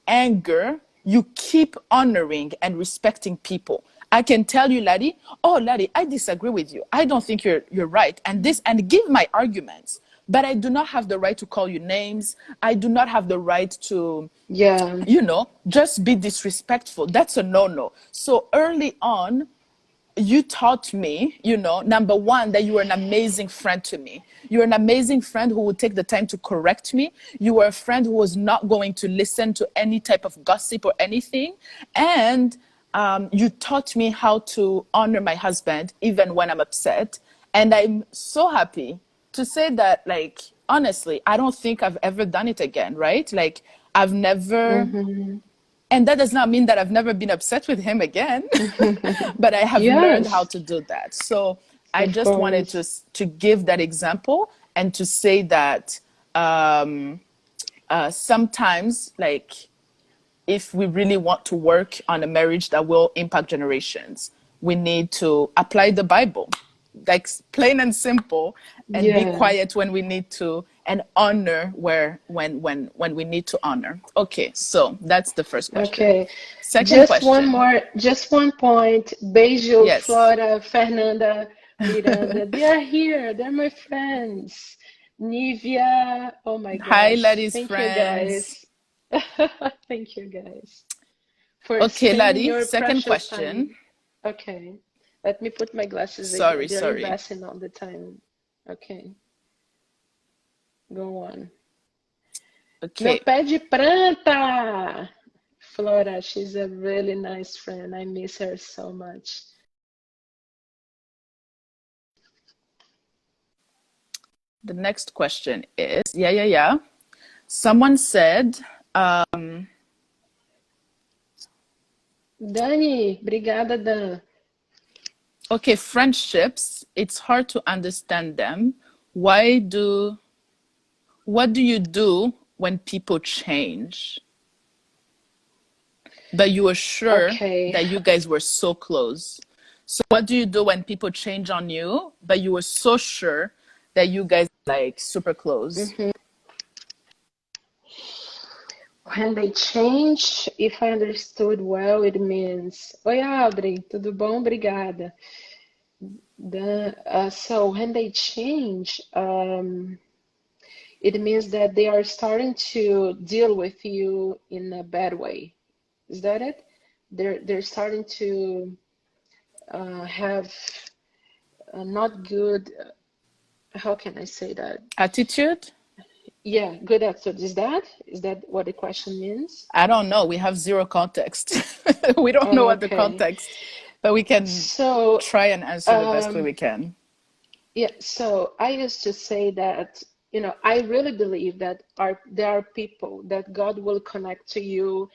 Speaker 1: anger, you keep honoring and respecting people. I can tell you, Laddie, oh, Laddie, I disagree with you. I don't think you're right. And give my arguments. But I do not have the right to call you names. I do not have the right to,
Speaker 2: Yeah.
Speaker 1: just be disrespectful. That's a no-no. So early on, you taught me, number one, that you were an amazing friend to me. You're an amazing friend who would take the time to correct me. You were a friend who was not going to listen to any type of gossip or anything. And you taught me how to honor my husband even when I'm upset. And I'm so happy to say that, like, honestly, I don't think I've ever done it again, right? Like, I've never,
Speaker 2: Mm-hmm.
Speaker 1: and that does not mean that I've never been upset with him again, but I have learned how
Speaker 2: Yes,
Speaker 1: to do that. So I
Speaker 2: of
Speaker 1: just wanted
Speaker 2: course.
Speaker 1: to give that example and to say that sometimes, like, if we really want to work on a marriage that will impact generations, we need to apply the Bible, like plain and simple, and be
Speaker 2: Yeah.
Speaker 1: quiet when we need to, and honor when we need to honor. Okay, so that's the first question.
Speaker 2: Okay.
Speaker 1: Second question.
Speaker 2: Just one point. Beijo,
Speaker 1: Yes.
Speaker 2: Flora, Fernanda, Miranda. They are here. They're my friends. Nivea. Oh my
Speaker 1: Hi,
Speaker 2: gosh.
Speaker 1: ladies,
Speaker 2: Thank you
Speaker 1: friends.
Speaker 2: guys. Thank you guys for
Speaker 1: Okay,
Speaker 2: spending
Speaker 1: Ladi,
Speaker 2: your
Speaker 1: second
Speaker 2: precious
Speaker 1: question.
Speaker 2: time. Okay. Let me put my glasses again.
Speaker 1: Sorry,
Speaker 2: They're
Speaker 1: sorry.
Speaker 2: investing all the time. Okay. Go on. Meu
Speaker 1: Okay,
Speaker 2: pé de planta! Flora, she's a really nice friend. I miss her so much.
Speaker 1: the next question is, yeah. Someone said,
Speaker 2: Dani, obrigada, Dan.
Speaker 1: okay, friendships, it's hard to understand them. Why do, what do you do when people change? But you were sure
Speaker 2: Okay.
Speaker 1: that you guys were so close. So what do you do when people change on you, but you were so sure that you guys are like super close?
Speaker 2: Mhm. When they change, if I understood well, it means. Oi, Audrey, tudo bom? Obrigada. So when they change, it means that they are starting to deal with you in a bad way. Is that it? They're starting to have not good, how can I say that?
Speaker 1: Attitude?
Speaker 2: Yeah, good attitude. Is that what the question means?
Speaker 1: I don't know. We have zero context. We don't know what the
Speaker 2: Okay.
Speaker 1: context, but we can
Speaker 2: So,
Speaker 1: try and answer the best way
Speaker 2: um,
Speaker 1: we can.
Speaker 2: yeah, so I used to say that, I really believe that there are people that God will connect to you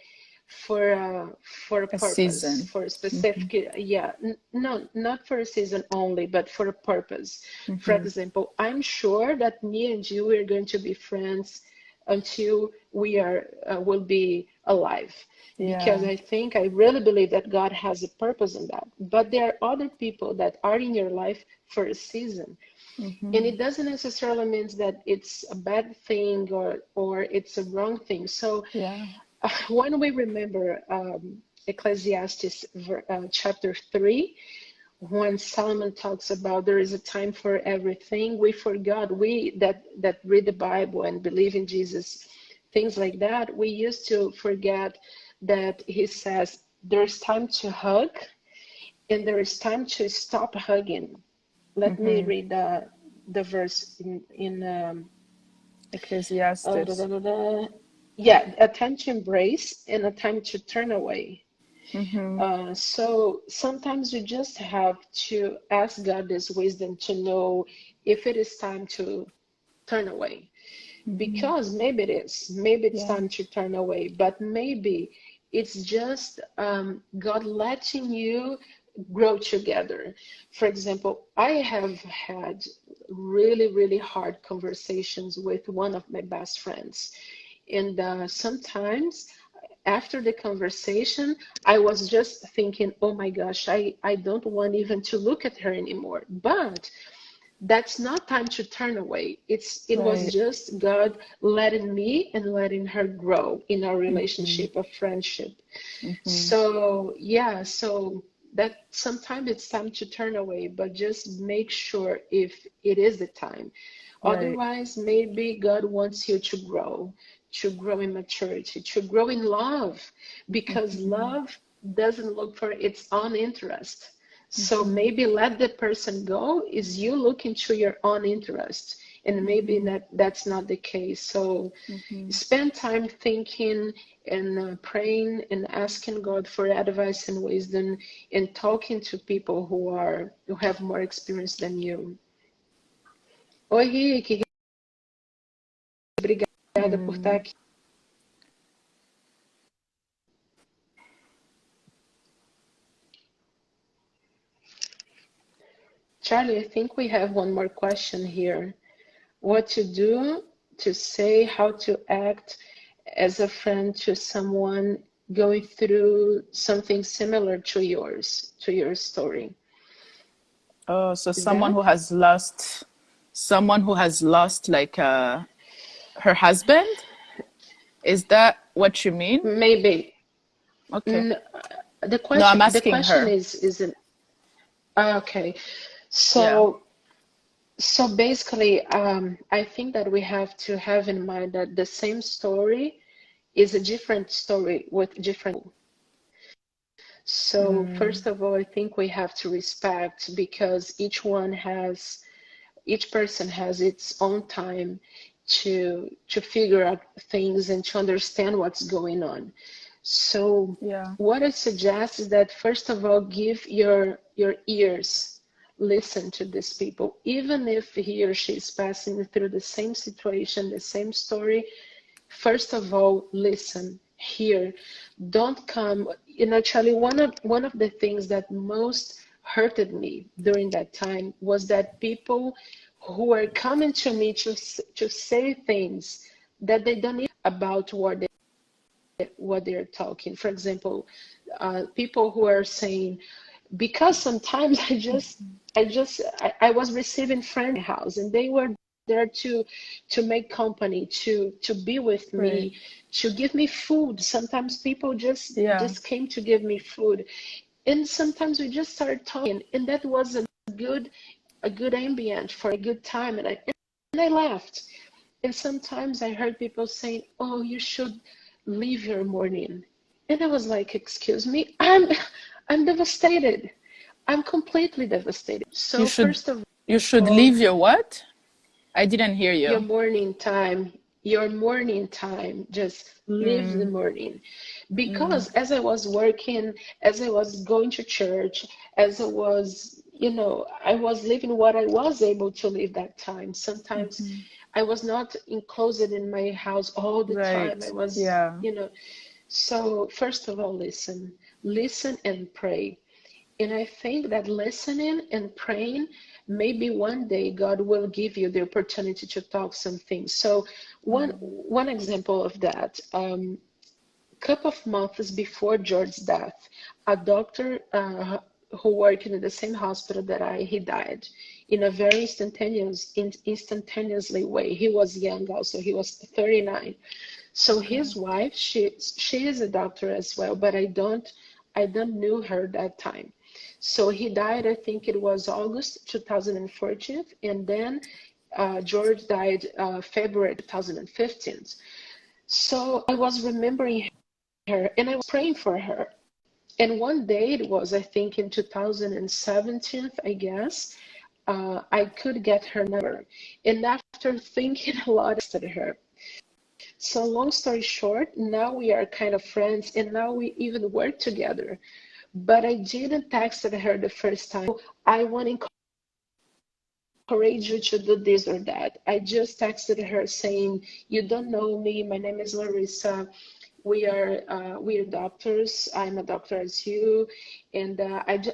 Speaker 2: for a
Speaker 1: A
Speaker 2: purpose,
Speaker 1: season.
Speaker 2: for a specific, yeah, no, not for a season only, but for a purpose. For example, I'm sure that me and you are going to be friends until we are will be alive, because
Speaker 1: Yeah.
Speaker 2: I really believe that God has a purpose in that. But there are other people that are in your life for a season, and it doesn't necessarily mean that it's a bad thing or it's a wrong thing. So
Speaker 1: Yeah.
Speaker 2: when we remember Ecclesiastes chapter 3, when Solomon talks about there is a time for everything, we forgot, we that read the Bible and believe in Jesus, things like that, we used to forget that he says there's time to hug and there is time to stop hugging. Let me read the verse in da, da,
Speaker 1: Ecclesiastes.
Speaker 2: da, da. Yeah, a time to embrace and a time to turn away. So sometimes you just have to ask God this wisdom to know if it is time to turn away. Because maybe it is, maybe it's
Speaker 1: Yeah.
Speaker 2: time to turn away, but maybe It's just God letting you grow together. For example, I have had really, really hard conversations with one of my best friends. And sometimes after the conversation, I was just thinking, oh my gosh, I don't want even to look at her anymore. But that's not time to turn away. It was
Speaker 1: Right.
Speaker 2: just God letting me and letting her grow in our
Speaker 1: Mm-hmm.
Speaker 2: relationship of friendship.
Speaker 1: Mm-hmm.
Speaker 2: So yeah, so that sometimes it's time to turn away, but just make sure if it is the time.
Speaker 1: Right.
Speaker 2: Otherwise, maybe God wants you to grow in maturity, to grow in love, because
Speaker 1: Mm-hmm.
Speaker 2: love doesn't look for its own interest. So
Speaker 1: Mm-hmm.
Speaker 2: maybe let the person go is you look into your own interest, and maybe
Speaker 1: Mm-hmm.
Speaker 2: that's not the case. So
Speaker 1: Mm-hmm.
Speaker 2: spend time thinking and praying and asking God for advice and wisdom and talking to people who have more experience than you. Oi, Rick, obrigada por estar
Speaker 1: Mm.
Speaker 2: aqui. Charlie, I think we have one more question here. What to do, to say, how to act as a friend to someone going through something similar to yours, to your story.
Speaker 1: Oh, so
Speaker 2: Is that?
Speaker 1: someone who has lost like her husband? Is that what you mean?
Speaker 2: Maybe.
Speaker 1: Okay.
Speaker 2: N-
Speaker 1: No, I'm
Speaker 2: the
Speaker 1: asking
Speaker 2: question
Speaker 1: her.
Speaker 2: is an, okay.
Speaker 1: Yeah.
Speaker 2: So basically, I think that we have to have in mind that the same story is a different story with different. So
Speaker 1: Mm.
Speaker 2: first of all, I think we have to respect because each person has its own time to figure out things and to understand what's going on. So
Speaker 1: Yeah.
Speaker 2: what I suggest is that first of all, give your ears, listen to these people, even if he or she is passing through the same situation, the same story. First of all, listen, hear. Don't come. You know, Charlie, one of the things that most hurted me during that time was that people who were coming to me to say things that they don't even about what they're talking. For example, people who are saying, because sometimes I was receiving friends in my house and they were there to make company, to be with
Speaker 1: Right.
Speaker 2: me, to give me food. Sometimes people
Speaker 1: Yeah.
Speaker 2: just came to give me food, and sometimes we just started talking, and that was a good ambient for a good time, and I left. And sometimes I heard people saying, "Oh, you should leave your morning," and I was like, "Excuse me, I'm devastated. I'm completely devastated."
Speaker 1: You
Speaker 2: So
Speaker 1: should
Speaker 2: first of
Speaker 1: you should
Speaker 2: all,
Speaker 1: leave your what? I didn't hear
Speaker 2: your
Speaker 1: you.
Speaker 2: morning time, just leave the
Speaker 1: Mm.
Speaker 2: morning.
Speaker 1: Mm.
Speaker 2: Because as I was working, as I was going to church, as I was, I was living what I was able to live that time. Sometimes
Speaker 1: Mm-hmm.
Speaker 2: I was not enclosed in my house all the time. I
Speaker 1: Right.
Speaker 2: was,
Speaker 1: Yeah.
Speaker 2: so first of all, listen and pray. And I think that listening and praying, maybe one day God will give you the opportunity to talk some things. So one example of that, couple of months before George's death, a doctor who worked in the same hospital that he died in a very instantaneously way. He was young also. He was 39. So
Speaker 1: Okay.
Speaker 2: his wife, she is a doctor as well, but I don't knew her that time. So he died, I think it was August 2014, and then George died February 2015. So I was remembering her and I was praying for her. And one day it was, I think in 2017, I guess, I could get her number. And after thinking a lot, I texted her. So long story short, now we are kind of friends and now we even work together. But I didn't text her the first time. I want to encourage you to do this or that. I just texted her saying, "You don't know me. My name is Larissa. we are doctors. I'm a doctor as you, and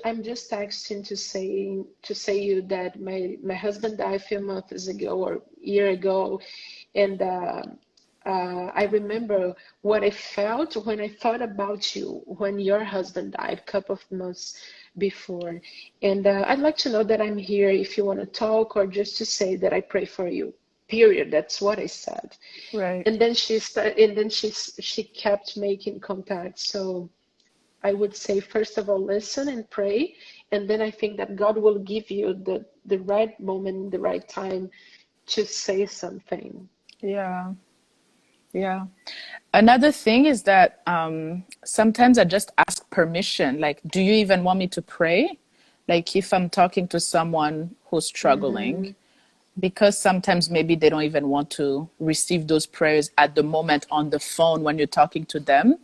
Speaker 2: I'm just texting to say you that my husband died a few months ago or year ago, and I remember what I felt when I thought about you when your husband died a couple of months before. And I'd like to know that I'm here if you want to talk or just to say that I pray for you. Period. That's what I said.
Speaker 1: Right.
Speaker 2: And then she kept making contact. So I would say, first of all, listen and pray, and then I think that God will give you the right moment, the right time to say something.
Speaker 1: Yeah. Yeah. Another thing is that sometimes I just ask permission. Like, do you even want me to pray? Like, if I'm talking to someone who's struggling,
Speaker 2: Mm-hmm.
Speaker 1: because sometimes maybe they don't even want to receive those prayers at the moment on the phone when you're talking to them.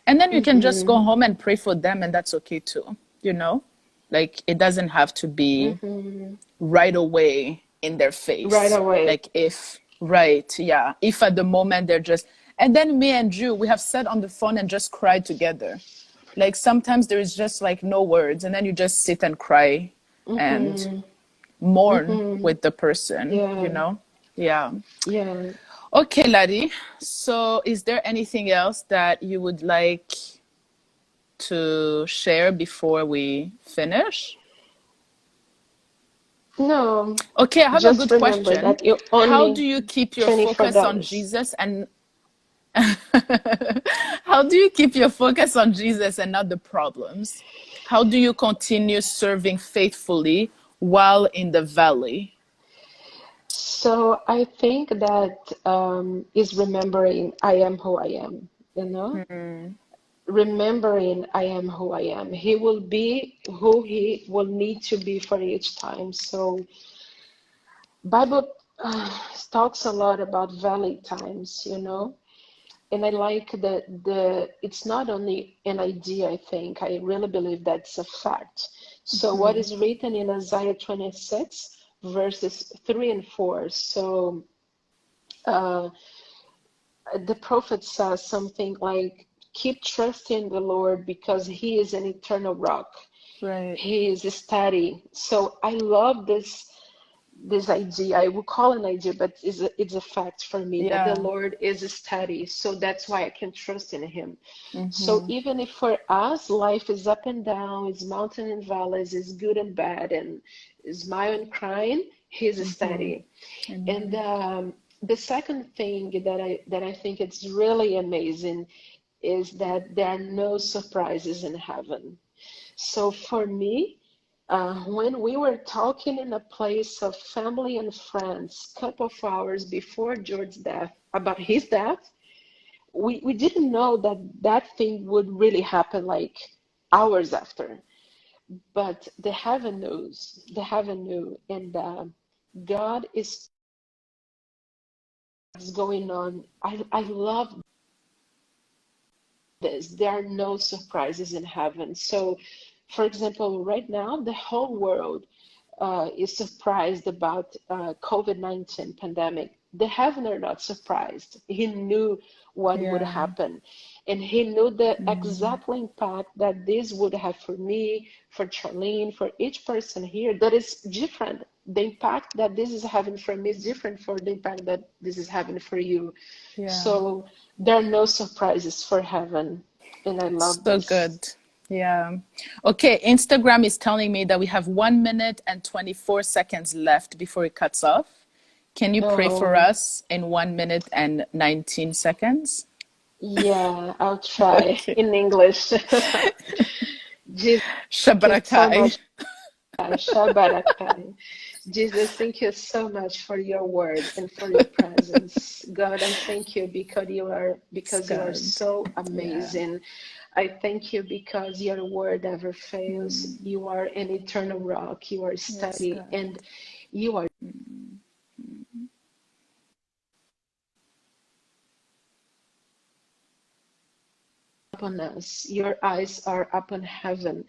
Speaker 1: And then you can just go
Speaker 2: Mm-hmm.
Speaker 1: home and pray for them, and that's okay too, you know? Like, it doesn't have to be
Speaker 2: Mm-hmm.
Speaker 1: right away in their
Speaker 2: Right
Speaker 1: face.
Speaker 2: away.
Speaker 1: Like if, right, yeah. If at the moment they're just, and then me and Drew, we have sat on the phone and just cried together. Like sometimes there is just like no words, and then you just sit and cry and
Speaker 2: Mm-hmm.
Speaker 1: mourn
Speaker 2: Mm-hmm.
Speaker 1: with the person, you
Speaker 2: Yeah.
Speaker 1: know? Yeah.
Speaker 2: Yeah.
Speaker 1: Okay, Larry. So is there anything else that you would like to share before we finish?
Speaker 2: No,
Speaker 1: Okay, I have a
Speaker 2: just
Speaker 1: good
Speaker 2: remember
Speaker 1: question.
Speaker 2: that you
Speaker 1: How
Speaker 2: only
Speaker 1: do you keep your focus on
Speaker 2: $24.
Speaker 1: Jesus and how do you keep your focus on Jesus and not the problems? How do you continue serving faithfully while in the valley?
Speaker 2: So I think that is remembering I am who I am, you know? Remembering I am who I am. He will be who he will need to be for each time. So Bible talks a lot about valley times, you know? And I like that it's not only an idea, I think. I really believe that's a fact. So what is written in Isaiah 26, verses 3 and 4. So uh, the prophet says something like, keep trusting the Lord because he is an eternal rock.
Speaker 1: Right.
Speaker 2: He is steady. So I love this idea. I would call it an idea, but it's a fact for me that the
Speaker 1: Yeah.
Speaker 2: Lord is steady. So that's why I can trust in Him. So
Speaker 1: Mm-hmm.
Speaker 2: even if for us life is up and down, is mountain and valleys, is good and bad, and is smile and crying, He's
Speaker 1: Mm-hmm.
Speaker 2: steady. And
Speaker 1: Amen.
Speaker 2: the second thing that I think it's really amazing is that there are no surprises in heaven. So for me, when we were talking in a place of family and friends, couple of hours before George's death, about his death, we didn't know that that thing would really happen like hours after. But the heaven knows, the heaven knew, and God is going on. I love this. There are no surprises in heaven. So, for example, right now, the whole world is surprised about COVID-19 pandemic. The heaven are not surprised. He knew what would
Speaker 1: Yeah.
Speaker 2: happen. And he knew the
Speaker 1: Mm.
Speaker 2: exact impact that this would have for me, for Charlene, for each person here that is different. The impact that this is having for me is different for the impact that this is having for you.
Speaker 1: Yeah.
Speaker 2: So there are no surprises for heaven. And I love
Speaker 1: So
Speaker 2: this.
Speaker 1: good. Yeah. Okay, Instagram is telling me that we have 1 minute and 24 seconds left before it cuts off. Can you pray for
Speaker 2: Oh,
Speaker 1: us in 1 minute and 19 seconds?
Speaker 2: yeah, I'll try
Speaker 1: Okay.
Speaker 2: in English. Jesus, thank you so
Speaker 1: Shabarakai.
Speaker 2: much. Shabarakai. Jesus, thank you so much for your word and for your presence. God, I thank you
Speaker 1: It's
Speaker 2: because you are
Speaker 1: God.
Speaker 2: so
Speaker 1: Yeah.
Speaker 2: amazing. I thank you because your word never fails. You are an eternal rock. You are
Speaker 1: Yes,
Speaker 2: steady
Speaker 1: God.
Speaker 2: and you are upon us. Your eyes are upon heaven.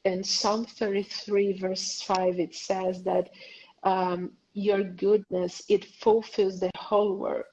Speaker 2: In Psalm 33, verse 5, it says that your goodness, it fulfills the whole world,